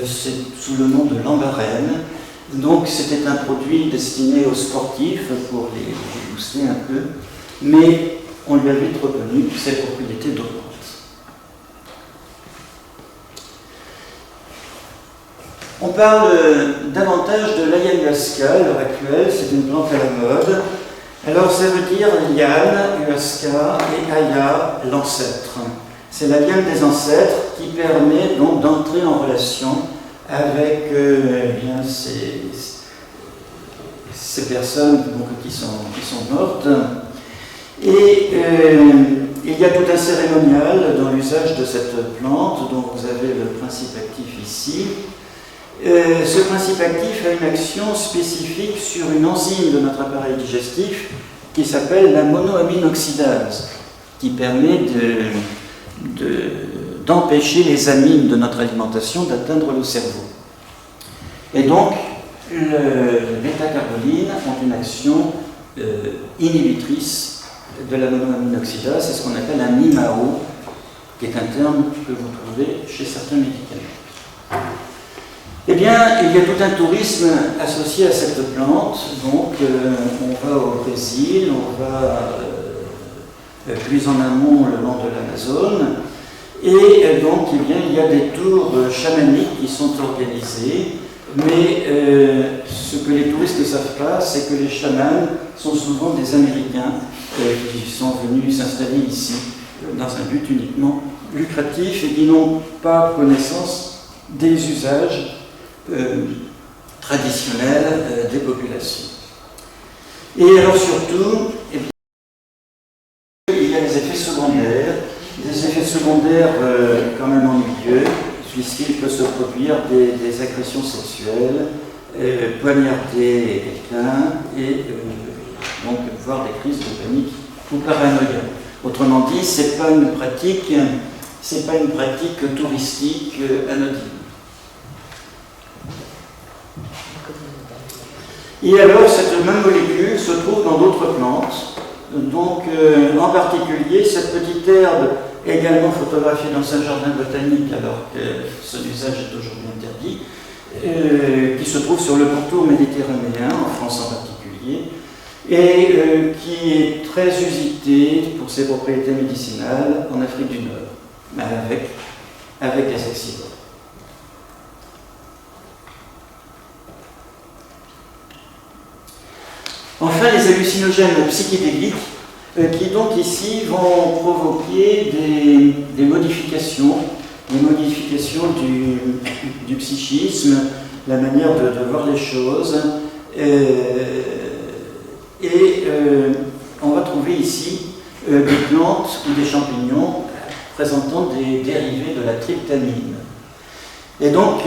sous le nom de lambarène. Donc c'était un produit destiné aux sportifs pour les booster un peu, mais on lui a vite reconnu ses propriétés dopantes. On parle davantage de l'ayahuasca à l'heure actuelle, c'est une plante à la mode. Alors ça veut dire liane, ayahuasca et aya, l'ancêtre. C'est la liane des ancêtres qui permet donc d'entrer en relation avec ces personnes donc, qui sont mortes. Et il y a tout un cérémonial dans l'usage de cette plante, dont vous avez le principe actif ici. Ce principe actif a une action spécifique sur une enzyme de notre appareil digestif qui s'appelle la monoamine oxydase, qui permet d'empêcher les amines de notre alimentation d'atteindre le cerveau. Et donc, les bêta-carbolines ont une action inhibitrice de la monoamine oxydase, c'est ce qu'on appelle un IMAO, qui est un terme que vous trouvez chez certains médicaments. Eh bien, il y a tout un tourisme associé à cette plante. Donc, on va au Brésil, on va plus en amont le long de l'Amazone. Et donc, eh bien, il y a des tours chamaniques qui sont organisés. Mais ce que les touristes ne savent pas, c'est que les chamans sont souvent des Américains qui sont venus s'installer ici dans un but uniquement lucratif et qui n'ont pas connaissance des usages traditionnels des populations. Et alors surtout, eh bien, il y a des effets secondaires quand même ennuyeux, puisqu'il peut se produire des agressions sexuelles, poignarder quelqu'un et donc voir des crises de panique ou paranoïa. Autrement dit, c'est pas une pratique touristique anodine. Et alors, cette même molécule se trouve dans d'autres plantes. Donc, en particulier, cette petite herbe, également photographiée dans un jardin botanique, alors que son usage est aujourd'hui interdit, qui se trouve sur le pourtour méditerranéen, en France en particulier, et qui est très usitée pour ses propriétés médicinales en Afrique du Nord, avec des accidents. Enfin, les hallucinogènes psychédéliques, qui donc ici vont provoquer des modifications du psychisme, la manière de voir les choses. On va trouver ici des plantes ou des champignons présentant des dérivés de la tryptamine. Et donc,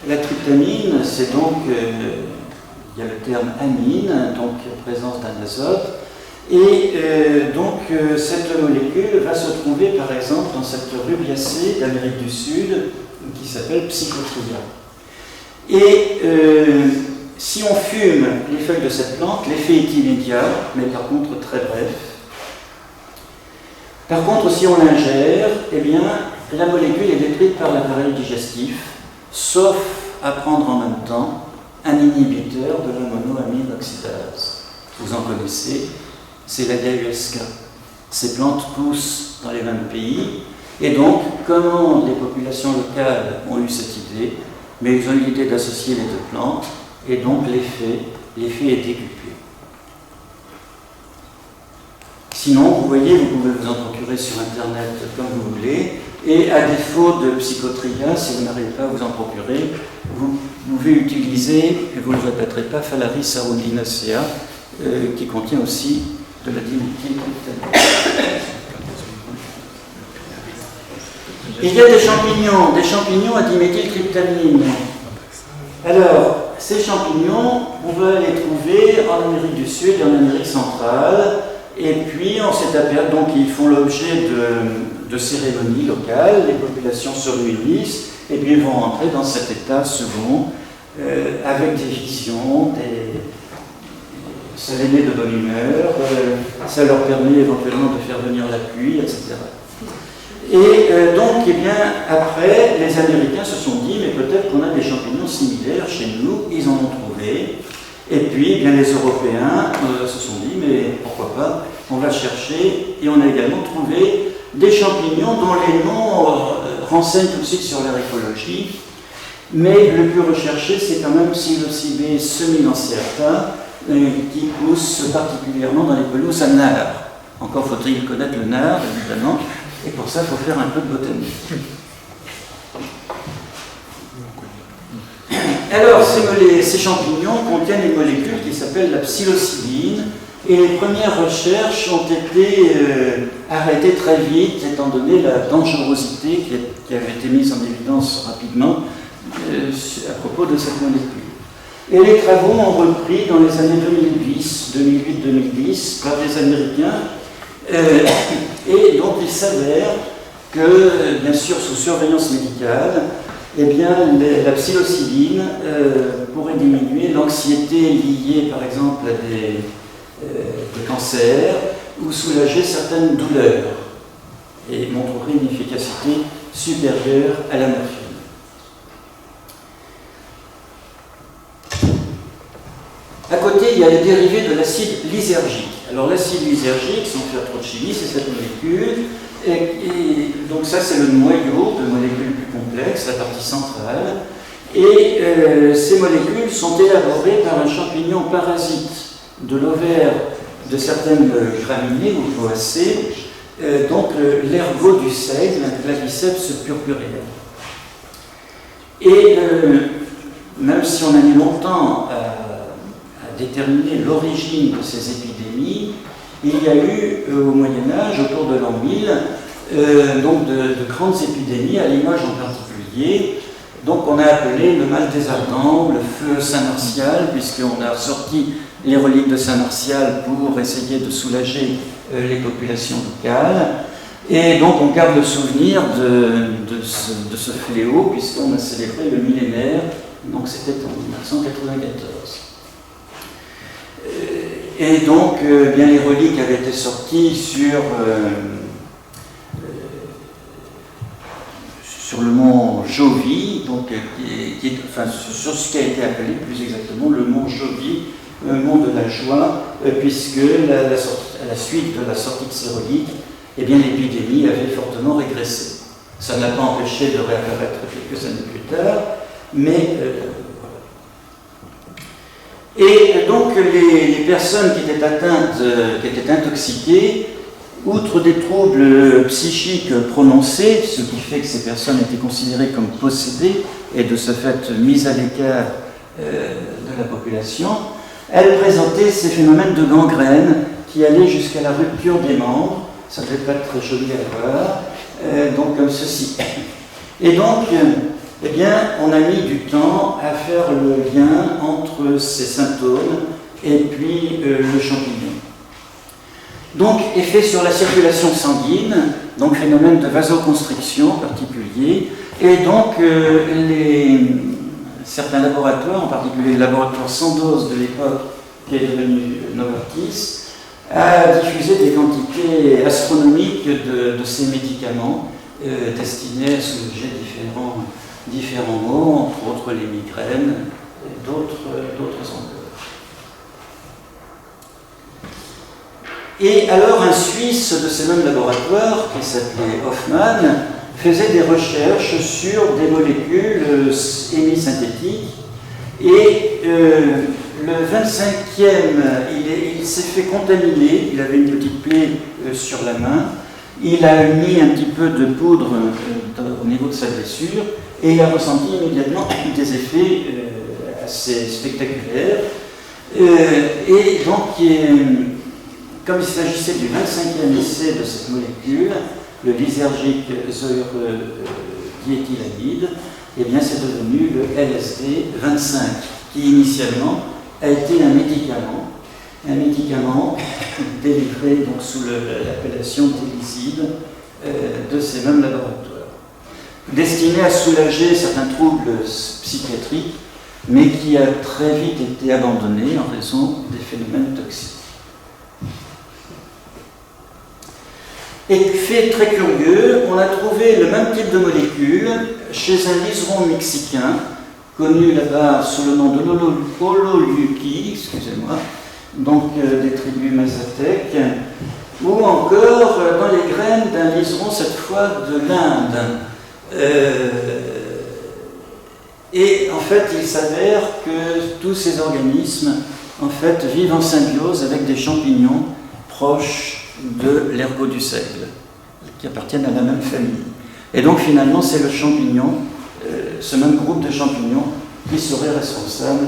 la tryptamine, c'est donc... il y a le terme amine, donc présence d'un azote, et donc cette molécule va se trouver par exemple dans cette rubiacée d'Amérique du Sud qui s'appelle Psychotria. Et si on fume les feuilles de cette plante, l'effet est immédiat, mais par contre très bref. Par contre, si on l'ingère, eh bien, la molécule est détruite par l'appareil digestif, sauf à prendre en même temps un inhibiteur de la monoamine oxydase. Vous en connaissez, c'est la DAUSK. Ces plantes poussent dans les mêmes pays, et donc, comment les populations locales ont eu cette idée, mais ils ont eu l'idée d'associer les deux plantes, et donc l'effet est décuplé. Sinon, vous voyez, vous pouvez vous en procurer sur Internet comme vous voulez, et à défaut de Psychotria, si vous n'arrivez pas à vous en procurer, vous pouvez utiliser, et vous ne le répéterez pas, Phalaris aeruginosa, qui contient aussi de la diméthyltryptamine. Il y a des champignons à diméthyltryptamine. Alors, ces champignons, on va les trouver en Amérique du Sud et en Amérique centrale, et puis on s'est aperçu, donc ils font l'objet de cérémonies locales, les populations se réunissent, et puis ils vont entrer dans cet état second, avec des visions, ça les met de bonne humeur, ça leur permet éventuellement de faire venir la pluie, etc. Et donc, eh bien, après, les Américains se sont dit, mais peut-être qu'on a des champignons similaires chez nous, ils en ont trouvé. Et puis, eh bien, les Européens se sont dit, mais pourquoi pas, on va chercher, et on a également trouvé des champignons dont les noms renseignent tout de suite sur leur écologie. Mais le plus recherché, c'est quand même Psilocybé semi-lancéata, qui pousse particulièrement dans les pelouses à nard. Encore faut-il connaître le nard, évidemment, et pour ça, il faut faire un peu de botanique. Alors, ces champignons contiennent une molécule qui s'appelle la psilocybine, et les premières recherches ont été arrêtées très vite, étant donné la dangerosité qui avait été mise en évidence rapidement à propos de cette molécule. Et les travaux ont repris dans les années 2008-2010 par des Américains, et donc il s'avère que, bien sûr, sous surveillance médicale, eh bien, la psilocybine pourrait diminuer l'anxiété liée, par exemple, à des cancers ou soulager certaines douleurs et montrerait une efficacité supérieure à la morphine. À côté, il y a les dérivés de l'acide lysergique. Alors l'acide lysergique, sans faire trop de chimie, c'est cette molécule. Et donc ça, c'est le noyau de molécules plus complexes, la partie centrale. Et ces molécules sont élaborées par un champignon parasite de l'ovaire de certaines graminées ou cloacées, donc l'ergot du seigle, Claviceps purpurea. Et même si on a mis longtemps à déterminer l'origine de ces épidémies, il y a eu au Moyen-Âge, autour de l'an 1000, donc de grandes épidémies, à Limoges en particulier. Donc on a appelé le mal des ardents, le feu Saint-Martial, puisqu'on a sorti les reliques de Saint-Martial pour essayer de soulager les populations locales. Et donc on garde le souvenir de ce fléau, puisqu'on a célébré le millénaire, donc c'était en 1994. Et donc, bien, les reliques avaient été sorties sur le mont Jovis, donc, sur ce qui a été appelé plus exactement le mont Jovis, mont de la joie, puisque à la suite de la sortie de ces reliques, eh bien, l'épidémie avait fortement régressé. Ça ne l'a pas empêché de réapparaître quelques années plus tard, mais et donc les personnes qui étaient atteintes, qui étaient intoxiquées, outre des troubles psychiques prononcés, ce qui fait que ces personnes étaient considérées comme possédées et de ce fait mises à l'écart de la population, elles présentaient ces phénomènes de gangrène qui allaient jusqu'à la rupture des membres. Ça ne devait pas être très joli à voir, donc comme ceci. Et donc, eh bien, on a mis du temps à faire le lien entre ces symptômes et puis le champignon. Donc, effet sur la circulation sanguine, donc phénomène de vasoconstriction particulier, et donc certains laboratoires, en particulier le laboratoire Sandoz de l'époque, qui est devenu Novartis, a diffusé des quantités astronomiques de ces médicaments destinés à soulager différents maux, entre autres les migraines et d'autres encore. Et alors un Suisse de ces mêmes laboratoires, qui s'appelait Hoffmann, faisait des recherches sur des molécules hémisynthétiques, et le 25e, il s'est fait contaminer, il avait une petite plaie sur la main, il a mis un petit peu de poudre au niveau de sa blessure, et il a ressenti immédiatement des effets assez spectaculaires. Et donc, comme il s'agissait du 25e essai de cette molécule, le lysergique diéthylamide, eh bien c'est devenu le LSD 25, qui initialement a été un médicament délivré donc, sous l'appellation d'Élyside de ces mêmes laboratoires, destiné à soulager certains troubles psychiatriques, mais qui a très vite été abandonné en raison des phénomènes toxiques. Et fait très curieux, on a trouvé le même type de molécule chez un liseron mexicain, connu là-bas sous le nom de Ololuki, excusez-moi, donc des tribus mazatèques, ou encore dans les graines d'un liseron, cette fois de l'Inde. Et en fait, il s'avère que tous ces organismes en fait, vivent en symbiose avec des champignons proches de l'ergot du seigle, qui appartiennent à la même famille. Et donc finalement, c'est le champignon, ce même groupe de champignons, qui serait responsable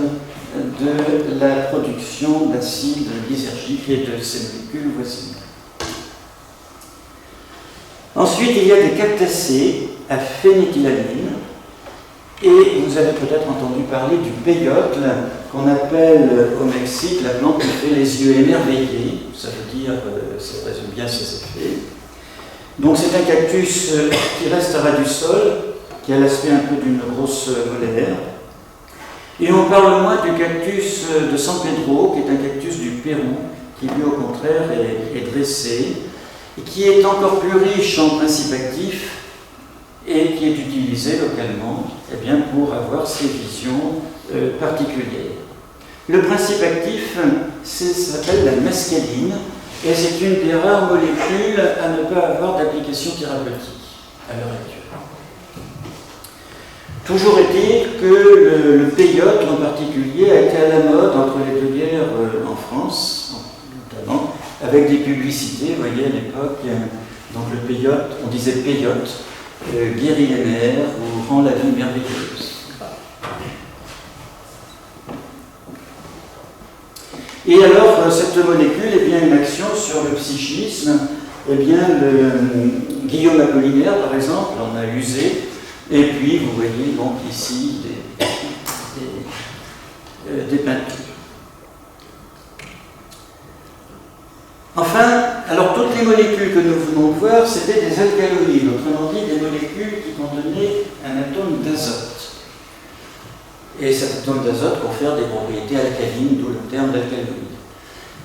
de la production d'acide lysergique et de ces molécules voisines. Ensuite, il y a des cactacées à phénéthylamine, et vous avez peut-être entendu parler du peyote, qu'on appelle au Mexique la plante qui fait les yeux émerveillés, ça veut dire, ça résume bien ses effets. Donc c'est un cactus qui reste à ras du sol, qui a l'aspect un peu d'une grosse molaire. Et on parle moins du cactus de San Pedro, qui est un cactus du Pérou, qui lui au contraire est dressé, et qui est encore plus riche en principes actifs, et qui est utilisé localement bien, pour avoir ces visions particulières. Le principe actif, ça s'appelle la mescaline, et c'est une des rares molécules à ne pas avoir d'application thérapeutique à l'heure actuelle. Toujours est-il que le peyote en particulier a été à la mode entre les deux guerres en France, notamment, avec des publicités, vous voyez à l'époque, donc le peyote, on disait peyote, guérit les nerfs ou rend la vie merveilleuse. Et alors, cette molécule a bien une action sur le psychisme. Eh bien, Guillaume Apollinaire, par exemple, en a usé. Et puis, vous voyez donc ici des peintures. Enfin, alors toutes les molécules que nous venons de voir, c'était des alcaloïdes, autrement dit des molécules qui contenaient un atome d'azote. Et cet atome d'azote confère des propriétés alcalines, d'où le terme d'alcaloïde.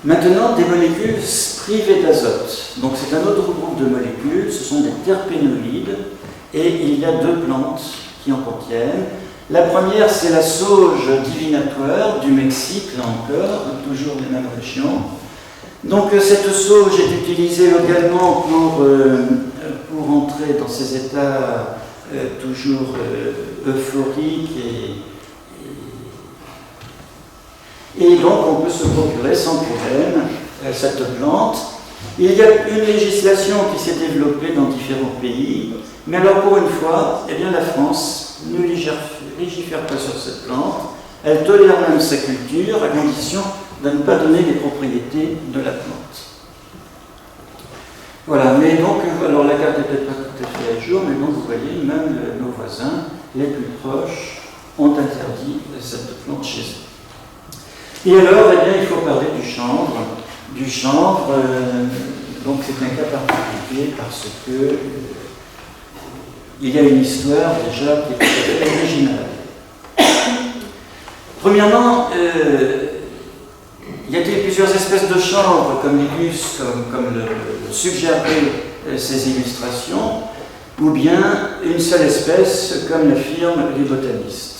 Maintenant, des molécules privées d'azote. Donc c'est un autre groupe de molécules, ce sont des terpénoïdes, et il y a deux plantes qui en contiennent. La première, c'est la sauge divinatoire du Mexique, là encore, toujours les mêmes régions. Donc cette sauge est utilisée localement pour entrer dans ces états toujours euphoriques et donc on peut se procurer sans problème cette plante. Il y a une législation qui s'est développée dans différents pays, mais alors pour une fois, eh bien la France ne légifère pas sur cette plante, elle tolère même sa culture à condition de ne pas donner les propriétés de la plante. Voilà, mais donc, alors la carte n'est peut-être pas tout à fait à jour, mais donc vous voyez, même nos voisins les plus proches ont interdit cette plante chez eux. Et alors, eh bien, il faut parler du chanvre. Du chanvre, donc c'est un cas particulier parce que il y a une histoire déjà qui est tout à fait originale. Premièrement, il y a plusieurs espèces de chanvre, comme le suggéraient ces illustrations, ou bien une seule espèce, comme l'affirment les botanistes.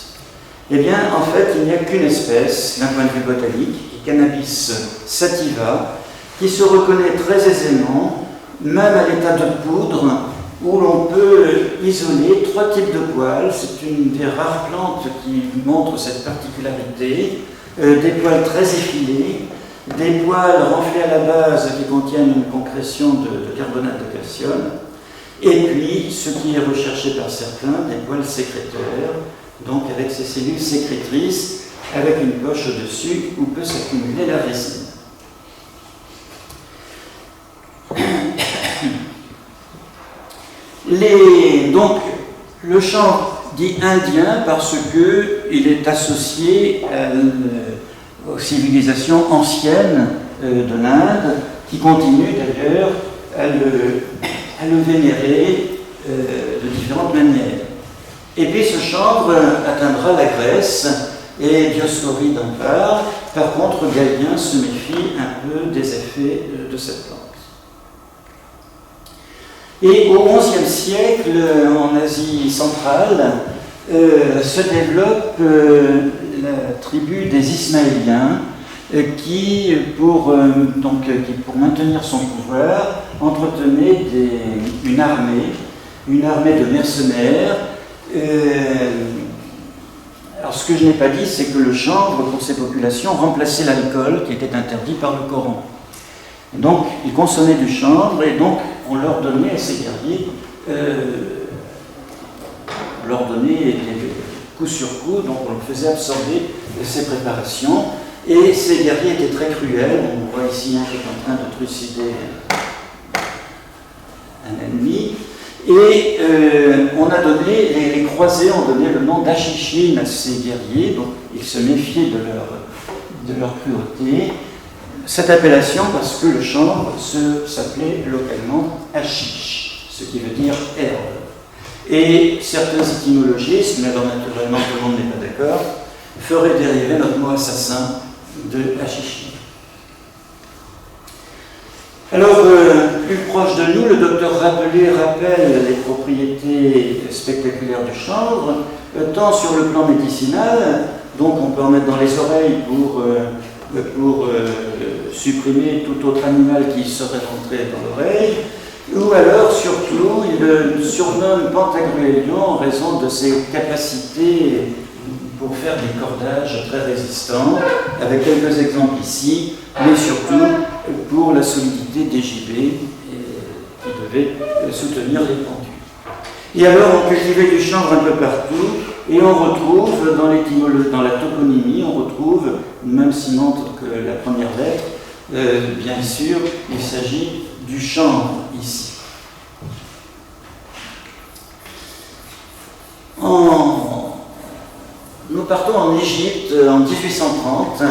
Eh bien, en fait, il n'y a qu'une espèce, d'un point de vue botanique, Cannabis sativa, qui se reconnaît très aisément, même à l'état de poudre, où l'on peut isoler trois types de poils. C'est une des rares plantes qui montre cette particularité. Des poils très effilés, des poils renflés à la base qui contiennent une concrétion de carbonate de calcium, et puis, ce qui est recherché par certains, des poils sécréteurs, donc avec ces cellules sécrétrices, avec une poche au-dessus où peut s'accumuler la résine. Donc, le chanvre dit indien parce qu'il est associé aux civilisations anciennes de l'Inde, qui continuent d'ailleurs à le vénérer de différentes manières. Et puis ce chanvre atteindra la Grèce, et Dioscoride en parle. Par contre, Galien se méfie un peu des effets de cette plante. Et au XIe siècle, en Asie centrale, se développe la tribu des Ismaéliens qui, pour maintenir son pouvoir, entretenait une armée de mercenaires. Alors, ce que je n'ai pas dit, c'est que le chanvre, pour ces populations, remplaçait l'alcool qui était interdit par le Coran. Et donc, ils consommaient du chanvre, et donc, on leur donnait à ces guerriers, coup sur coup, donc on le faisait absorber ces préparations. Et ces guerriers étaient très cruels. On voit ici un qui est en train de trucider un ennemi. Et on a donné, les croisés ont donné le nom d'Achichines à ces guerriers, donc ils se méfiaient de leur cruauté. Cette appellation parce que le chanvre s'appelait localement Achiche, ce qui veut dire herbe. Et certains étymologistes, mais alors naturellement tout le monde n'est pas d'accord, feraient dériver notre mot assassin de Achichine. Alors, plus proche de nous, le docteur Rabelais rappelle les propriétés spectaculaires du chanvre, tant sur le plan médicinal, donc on peut en mettre dans les oreilles pour supprimer tout autre animal qui serait rentré dans l'oreille, ou alors surtout il le surnomme Pantagruélion en raison de ses capacités pour faire des cordages très résistants, avec quelques exemples ici, mais surtout pour la solidité des gibets qui devaient soutenir les pendus. Et alors on cultivait du chanvre un peu partout, et on retrouve dans la toponymie, on retrouve, même s'il manque que la première lettre, bien sûr, il s'agit du chanvre ici. Nous partons en Égypte en 1830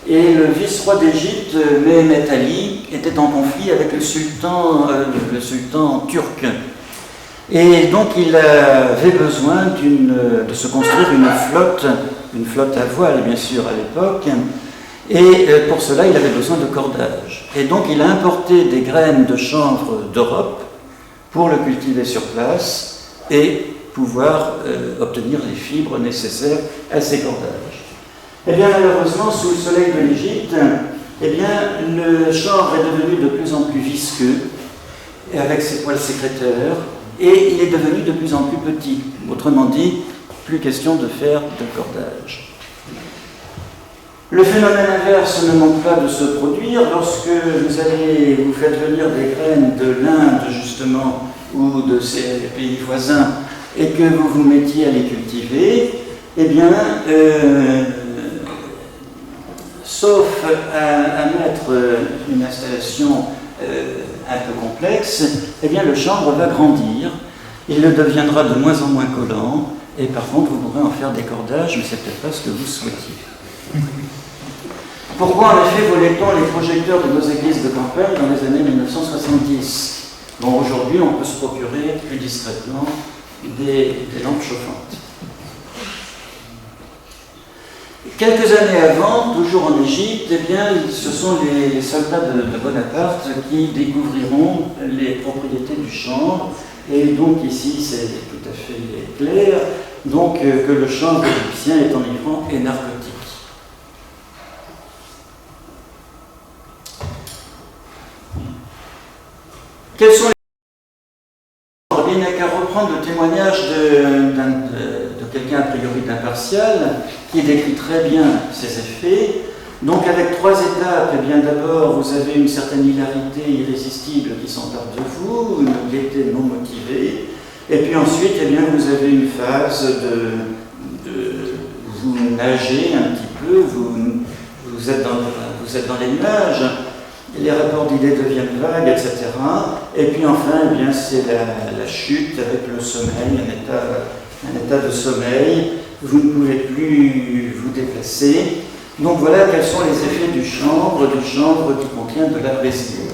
et le vice-roi d'Égypte, Mehmet Ali, était en conflit avec le sultan turc. Et donc il avait besoin de se construire une flotte à voile bien sûr à l'époque, et pour cela il avait besoin de cordage. Et donc il a importé des graines de chanvre d'Europe pour le cultiver sur place et pouvoir obtenir les fibres nécessaires à ces cordages. Eh bien malheureusement, sous le soleil de l'Égypte, eh bien, le chanvre est devenu de plus en plus visqueux, avec ses poils sécréteurs, et il est devenu de plus en plus petit. Autrement dit, plus question de faire de cordage. Le phénomène inverse ne manque pas de se produire lorsque vous faites venir des graines de l'Inde, justement, ou de ces pays voisins, et que vous vous mettiez à les cultiver, eh bien, sauf à mettre une installation un peu complexe, eh bien le chanvre va grandir, il le deviendra de moins en moins collant, et par contre vous pourrez en faire des cordages, mais c'est peut-être pas ce que vous souhaitiez. Pourquoi en effet volait-on les projecteurs de nos églises de campagne dans les années 1970 ? Bon, aujourd'hui on peut se procurer plus discrètement des lampes chauffantes. Quelques années avant, toujours en Égypte, eh bien, ce sont les soldats de Bonaparte qui découvriront les propriétés du chanvre. Et donc ici, c'est tout à fait clair, donc, que le chanvre égyptien est enivrant et narcotique. Quels sont les... Il n'y a qu'à reprendre le témoignage de quelqu'un a priori d'impartial qui décrit très bien ses effets. Donc avec trois étapes, eh bien d'abord vous avez une certaine hilarité irrésistible qui s'empare de vous, une gaieté non motivée, et puis ensuite eh bien, vous avez une phase vous nagez un petit peu, vous êtes dans les nuages, les rapports d'idées deviennent vagues, etc. Et puis enfin, eh bien, c'est la chute avec le sommeil, un état de sommeil. Vous ne pouvez plus vous déplacer. Donc voilà quels sont les effets du chanvre qui contient de la brésil.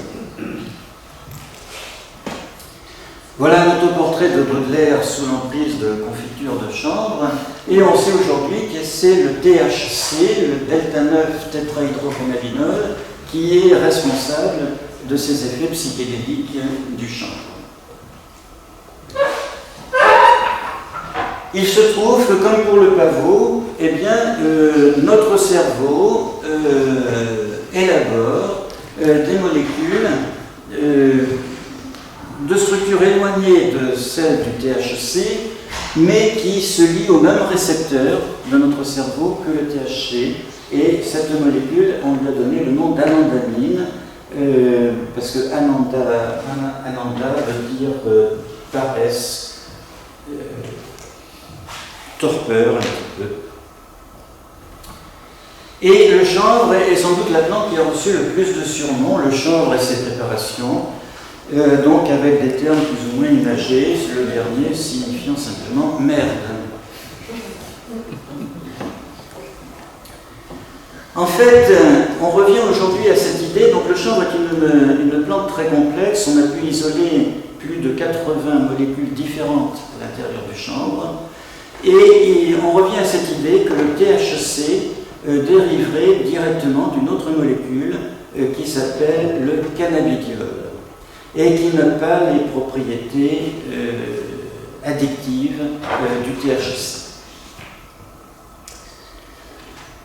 Voilà un autoportrait de Baudelaire sous l'emprise de confiture de chanvre. Et on sait aujourd'hui que c'est le THC, le delta-9 tétrahydrocannabinol, qui est responsable de ces effets psychédéliques du chanvre. Il se trouve que, comme pour le pavot, eh bien, notre cerveau élabore des molécules de structure éloignée de celle du THC, mais qui se lient au même récepteur de notre cerveau que le THC. Et cette molécule, on lui a donné le nom d'anandamine, parce que ananda veut dire paresse. torpeur un petit peu. Et le chanvre est sans doute la plante qui a reçu le plus de surnoms, le chanvre et ses préparations, donc avec des termes plus ou moins imagés, le dernier signifiant simplement merde. En fait, on revient aujourd'hui à cette idée, donc le chanvre est une plante très complexe, on a pu isoler plus de 80 molécules différentes à l'intérieur du chanvre, et on revient à cette idée que le THC dériverait directement d'une autre molécule qui s'appelle le cannabidiol et qui n'a pas les propriétés addictives du THC.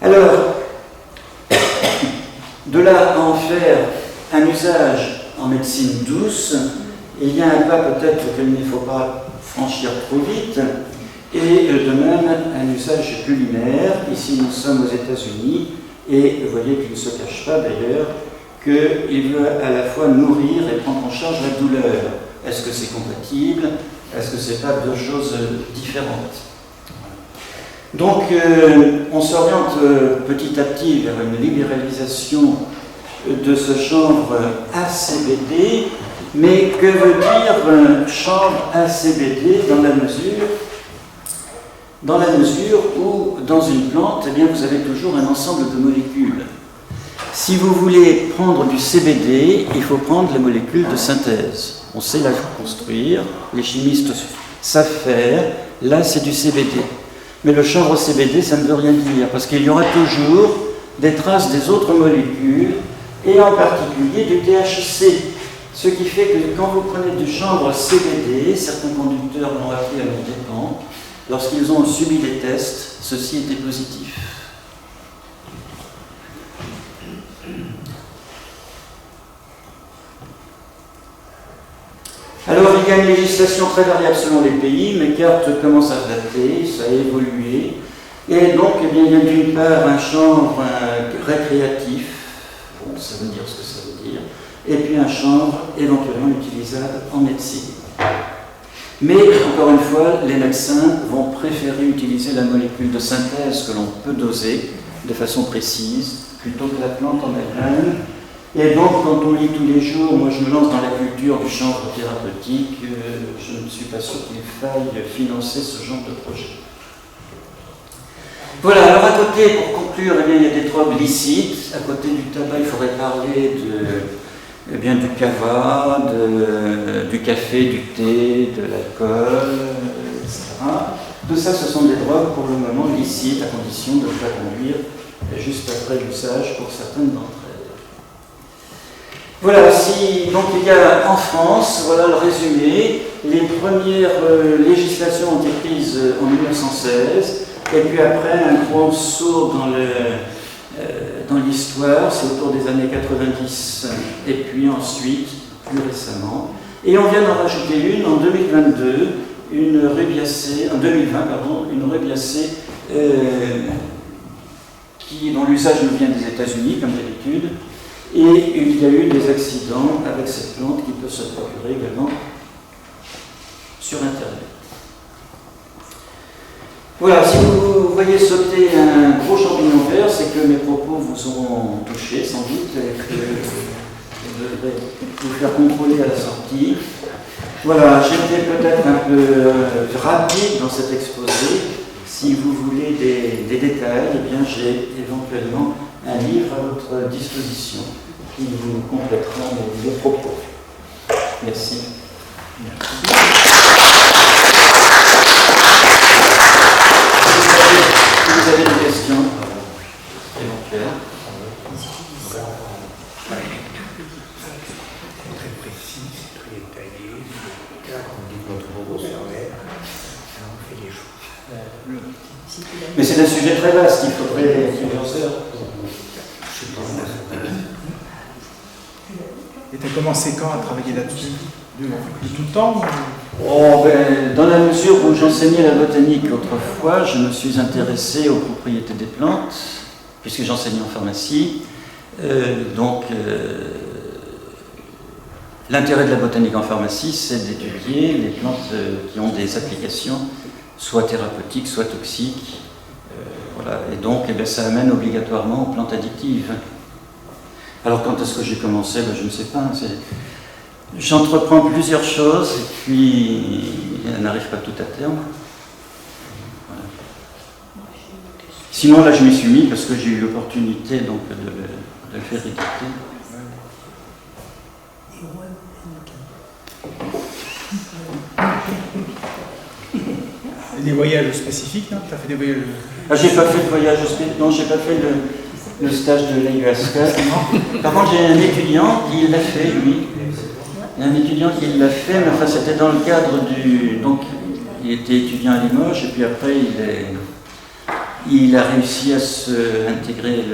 Alors, de là à en faire un usage en médecine douce, il y a un pas peut-être qu'il ne faut pas franchir trop vite, et de même un usage culinaire. Ici nous sommes aux États-Unis, et vous voyez qu'il ne se cache pas d'ailleurs qu'il veut à la fois nourrir et prendre en charge la douleur. Est-ce que c'est compatible? Est-ce que ce n'est pas deux choses différentes? Donc on s'oriente petit à petit vers une libéralisation de ce chanvre ACBD, mais que veut dire chanvre ACBD dans la mesure où dans une plante, eh bien, vous avez toujours un ensemble de molécules. Si vous voulez prendre du CBD, il faut prendre les molécules de synthèse. On sait la construire, les chimistes savent faire, là c'est du CBD. Mais le chanvre CBD, ça ne veut rien dire, parce qu'il y aura toujours des traces des autres molécules, et en particulier du THC. Ce qui fait que quand vous prenez du chanvre CBD, certains conducteurs l'ont appris à mon dépens, lorsqu'ils ont subi des tests, ceci était positif. Alors, il y a une législation très variable selon les pays, mes cartes commencent à se dater, ça a évolué. Et donc, eh bien, il y a d'une part un chanvre récréatif, bon, ça veut dire ce que ça veut dire, et puis un chanvre éventuellement utilisable en médecine. Mais, encore une fois, les médecins vont préférer utiliser la molécule de synthèse que l'on peut doser de façon précise, plutôt que la plante en elle-même. Et donc, quand on lit tous les jours, moi je me lance dans la culture du chanvre thérapeutique, je ne suis pas sûr qu'il faille financer ce genre de projet. Voilà, alors à côté, pour conclure, eh bien, il y a des drogues licites. À côté du tabac, il faudrait parler du kava, du café, du thé, de l'alcool, etc. Tout ça, ce sont des drogues pour le moment licites, à condition de ne pas conduire juste après l'usage pour certaines d'entre elles. Voilà, donc il y a en France, voilà le résumé, les premières législations ont été prises en 1916, et puis après un gros saut dans l'histoire, c'est autour des années 90, et puis ensuite, plus récemment. Et on vient d'en rajouter une en 2022, une rubiacée, en 2020, pardon, une rubiacée dont l'usage nous vient des États-Unis, comme d'habitude. Et il y a eu des accidents avec cette plante qui peut se procurer également sur Internet. Voilà, si vous voyez sauter un gros champignon vert, c'est que mes propos vous auront touché sans doute et que je devrais vous faire contrôler à la sortie. Voilà, j'étais peut-être un peu rapide dans cet exposé. Si vous voulez des détails, eh bien j'ai éventuellement un livre à votre disposition qui vous complétera mes propos. Merci. Si vous avez des questions éventuelles. Très précis, très détaillé. On dit que notre robot cervelle, on fait les choses. Mais c'est un sujet très vaste, il faudrait plusieurs heures. Et tu as commencé quand à travailler là-dessus? De tout le temps Dans la mesure où j'enseignais la botanique autrefois, je me suis intéressé aux propriétés des plantes, puisque j'enseignais en pharmacie. L'intérêt de la botanique en pharmacie, c'est d'étudier les plantes qui ont des applications soit thérapeutiques, soit toxiques. Voilà. Et donc, eh bien, ça amène obligatoirement aux plantes addictives. Alors, quand est-ce que j'ai commencé? Ben, je ne sais pas. J'entreprends plusieurs choses et puis elles n'arrivent pas tout à terme. Voilà. Sinon, là, je m'y suis mis parce que j'ai eu l'opportunité donc, de le faire éditer. Des voyages spécifiques, non? Tu as fait des voyages... Ah, j'ai pas fait de voyage spécifique, non, j'ai pas fait le stage de l'ayahuasca. Par contre, j'ai un étudiant qui l'a fait, lui. Il y a un étudiant qui l'a fait, mais enfin, c'était dans le cadre du... Donc, il était étudiant à Limoges, et puis après, il a réussi à se intégrer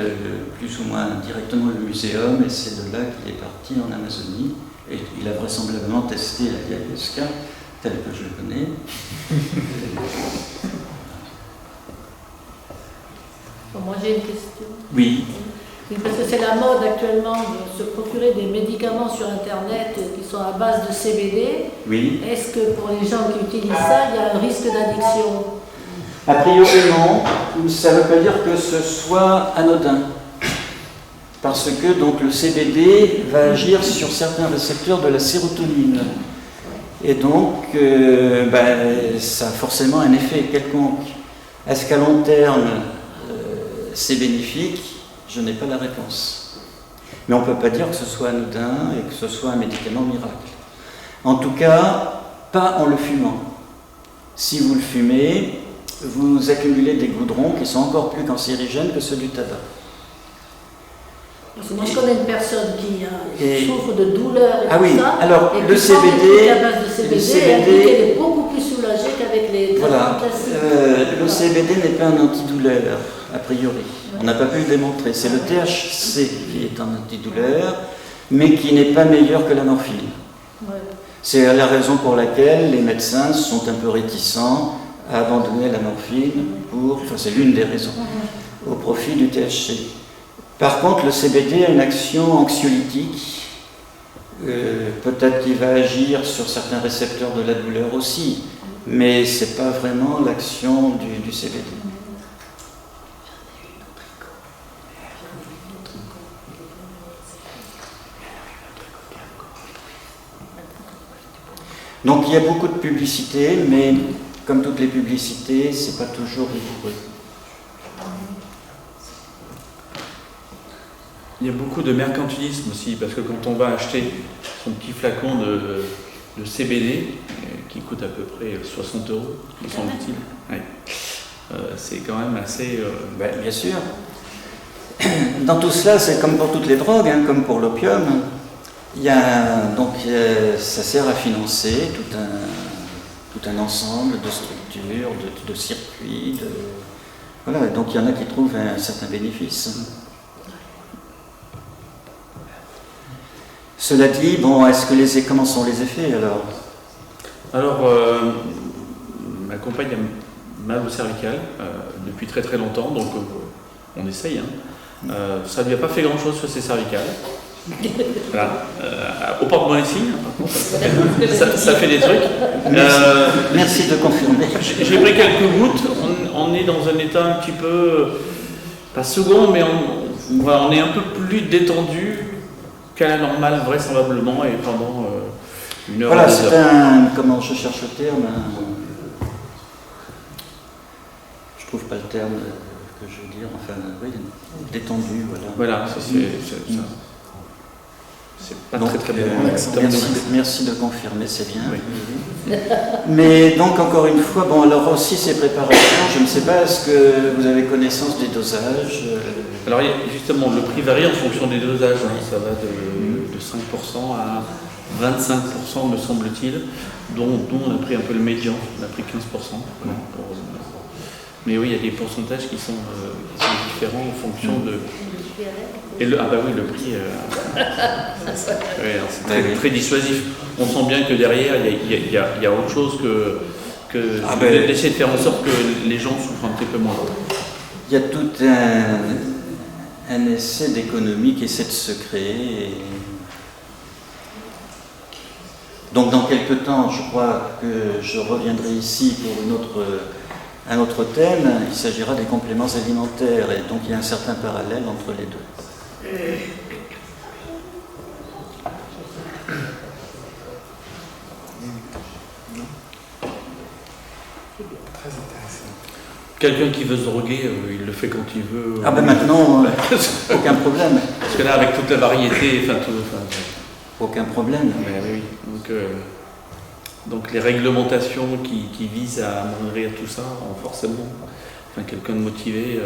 plus ou moins directement le muséum, et c'est de là qu'il est parti en Amazonie. Et il a vraisemblablement testé l'ayahuasca, tel que je le connais. Moi j'ai une question. Oui. Oui, parce que c'est la mode actuellement de se procurer des médicaments sur Internet qui sont à base de CBD. Oui. Est-ce que pour les gens qui utilisent ça, il y a un risque d'addiction? A priori non, ça ne veut pas dire que ce soit anodin. Parce que donc, le CBD va agir sur certains récepteurs de la sérotonine. Et donc, ça a forcément un effet quelconque. Est-ce qu'à long terme, c'est bénéfique? Je n'ai pas la réponse. Mais on ne peut pas dire que ce soit anodin et que ce soit un médicament miracle. En tout cas, pas en le fumant. Si vous le fumez, vous accumulez des goudrons qui sont encore plus cancérigènes que ceux du tabac. Parce que moi je connais une personne qui souffre de douleurs et ah tout oui, ça. alors et le qui prend des CBD, trucs à base de CBD, elle dit qu'elle est beaucoup plus soulagée qu'avec les traitements classiques. Le CBD n'est pas un antidouleur, a priori. On n'a pas pu le démontrer. C'est le THC qui est un antidouleur, mais qui n'est pas meilleur que la morphine. Ouais. C'est la raison pour laquelle les médecins sont un peu réticents à abandonner la morphine c'est l'une des raisons, au profit du THC. Par contre, le CBD a une action anxiolytique. Peut-être qu'il va agir sur certains récepteurs de la douleur aussi, mais ce n'est pas vraiment l'action du CBD. Donc il y a beaucoup de publicité, mais comme toutes les publicités, c'est pas toujours rigoureux. Il y a beaucoup de mercantilisme aussi, parce que quand on va acheter son petit flacon de CBD, qui coûte à peu près 60 €, me semble-t-il, ouais. C'est quand même assez... Bien sûr. Dans tout cela, c'est comme pour toutes les drogues, hein, comme pour l'opium. Ça sert à financer tout un ensemble de structures, de circuits. Voilà, donc il y en a qui trouvent un certain bénéfice. Cela dit, comment sont les effets alors? Alors, ma compagne a mal au cervical depuis très très longtemps, donc on essaye. Hein. Ça ne lui a pas fait grand-chose sur ses cervicales. Voilà. Au porte-monnaie ici, ça fait des trucs. Merci de confirmer. J'ai pris quelques gouttes. On est dans un état un petit peu, pas second, mais on est un peu plus détendu qu'à la normale, vraisemblablement, et pendant une heure. Voilà, c'est comment je cherche le terme, je trouve pas le terme que je veux dire, détendu, voilà. Voilà, c'est pas donc, très bien. Merci de confirmer, c'est bien. Oui. Mais donc, encore une fois, alors aussi ces préparations, je ne sais pas, est-ce que vous avez connaissance des dosages? Alors, justement, le prix varie en fonction des dosages. Hein. Ça va de 5% à 25%, me semble-t-il, dont on a pris un peu le médian, on a pris 15%. Mais oui, il y a des pourcentages qui sont différents en fonction de... le prix, c'est très dissuasif. On sent bien que derrière, il y a autre chose que d'essayer de faire en sorte que les gens souffrent un petit peu moins. Il y a tout un essai d'économie qui essaie de se créer. Donc dans quelques temps, je crois que je reviendrai ici pour une autre un autre thème, il s'agira des compléments alimentaires, et donc il y a un certain parallèle entre les deux. Très intéressant. Quelqu'un qui veut se droguer, il le fait quand il veut. Ah ben maintenant, aucun problème. Parce que là, avec toute la variété, Aucun problème. mais oui. Donc les réglementations qui visent à amoindrir tout ça, forcément, quelqu'un de motivé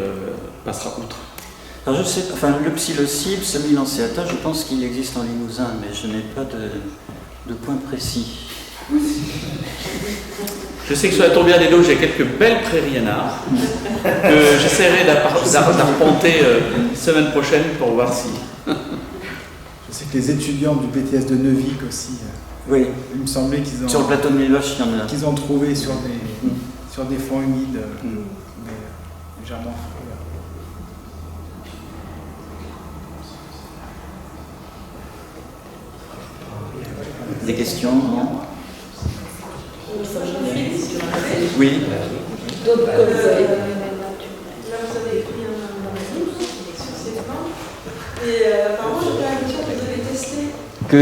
passera outre. Alors je sais, le psilocybe, semi-lancéata, je pense qu'il existe en Limousin, mais je n'ai pas de point précis. Je sais que sur la tourbière des Doges, il y a quelques belles prairies anards que j'essaierai d'arpenter semaine prochaine pour voir si. Je sais que les étudiants du BTS de Neuvic aussi, Oui, il me semblait qu'ils sur le plateau de Miloche, il y en a. ont trouvé sur des fonds humides, légèrement frais. Des questions, non? Oui. D'autres Là, vous avez écrit un livre sur ces plantes. Et apparemment, j'ai l'impression que vous avez testé, Que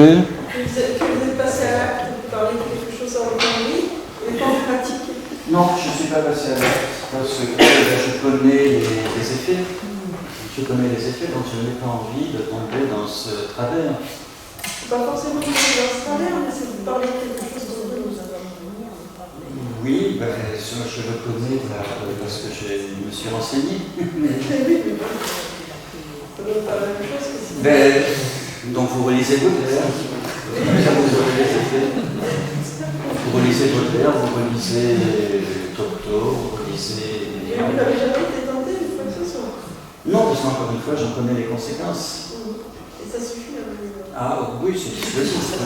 que vous êtes passé à l'acte, que vous parlez de quelque chose en théorie, mais pas en pratique. Non, je ne suis pas passé à l'acte, parce que je connais les effets. Je connais les effets, donc je n'ai pas envie de tomber dans ce travers. Pas forcément dans ce travers, mais c'est de parler de quelque chose de Oui, je le connais parce que je me suis renseigné. Ça doit pas la même chose que si. Donc vous relisez Baudelaire, vous aurez les effets. Vous relisez Baudelaire, vous relisez Tocteau, vous relisez... Et vous n'avez jamais été tenté une fois que ce soit. Non, parce qu'encore une fois, j'en connais les conséquences. Et ça suffit. Ah oui, c'est dispositif.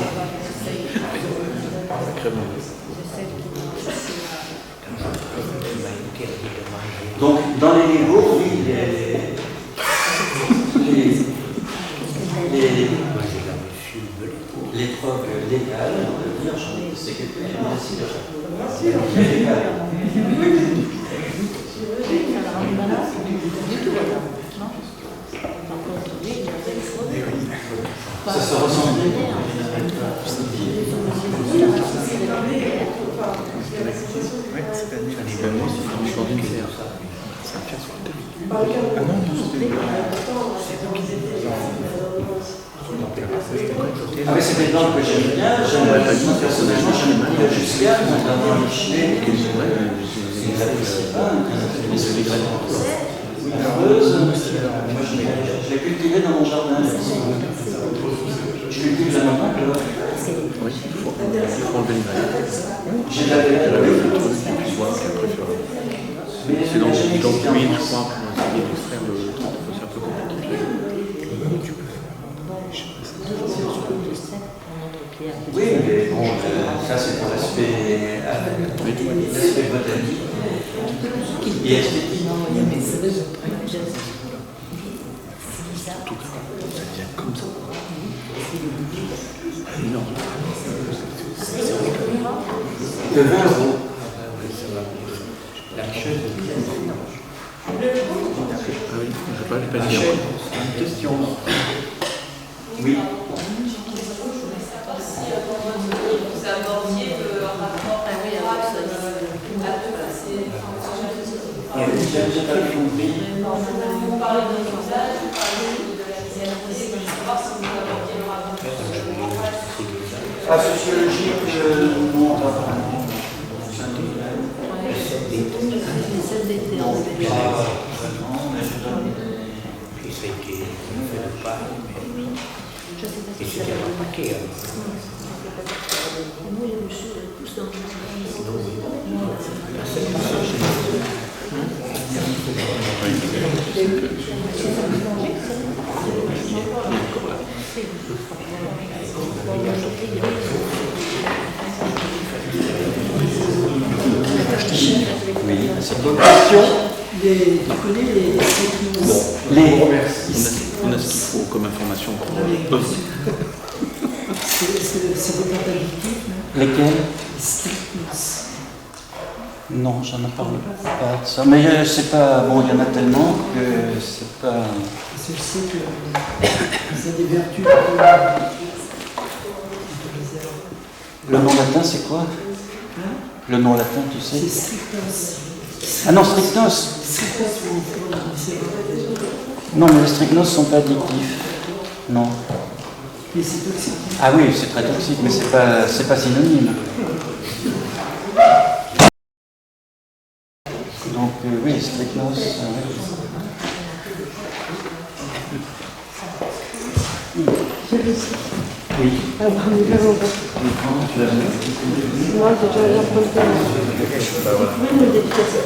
Donc, dans les légaux, oui, les preuves légales, on peut dire, j'en ai testé quelques-unes, merci de légales. Ça se ressemble. Ah mais c'est des plantes que j'aime bien, personnellement j'aime beaucoup la jusqu'à, notamment les chenets, je ne l'apprécie pas, mais c'est des graines heureuse. Moi je l'ai cultivé dans mon jardin. Je cultive la maman. Oui, il faut enlever les graines. J'ai de la verre. C'est dans le fluide, je crois, pour essayer d'extraire le truc. C'est un peu compliqué. Oui, mais bon, ça c'est pour l'aspect botanique et esthétique. En tout cas, ça devient comme ça. Énorme. De 20 euros. La chaise. Ah oui, je n'ai pas dit. Une question. Oui. Vous abordiez le rapport avec J'ai pas compris. vous parlez de l'usage, vous parlez de la spécialité, je veux savoir si vous abordiez le rapport. Ah, sociologique, non, pas vraiment. celle d'été. Non, pas vraiment, mais je donne. Puis ça a été fait de pas, mais. Je sais pas Et si c'était remarqué. Moi, je suis plus dans Oui, c'est une bonne question. Tu connais les stigmas? On a ce qu'il faut comme information pour C'est des plantes addictives, non? Lesquels? Les stigmas. Non, j'en parle pas de ça. Mais c'est pas. Bon, il y en a tellement que c'est pas. Parce que je sais que ça a des vertus. Le nom latin, c'est quoi? Le nom latin, tu sais? C'est strychnos. Ah non, strychnos. Strychnos, oui, Non, mais les strychnos sont pas addictifs. Non. mais c'est toxique. Ah oui, c'est très toxique, mais c'est pas synonyme. Donc oui, strychnos. Oui. Ah, nous l'avons pas. Moi, j'ai déjà emprunté. Vous pouvez me dédicacer.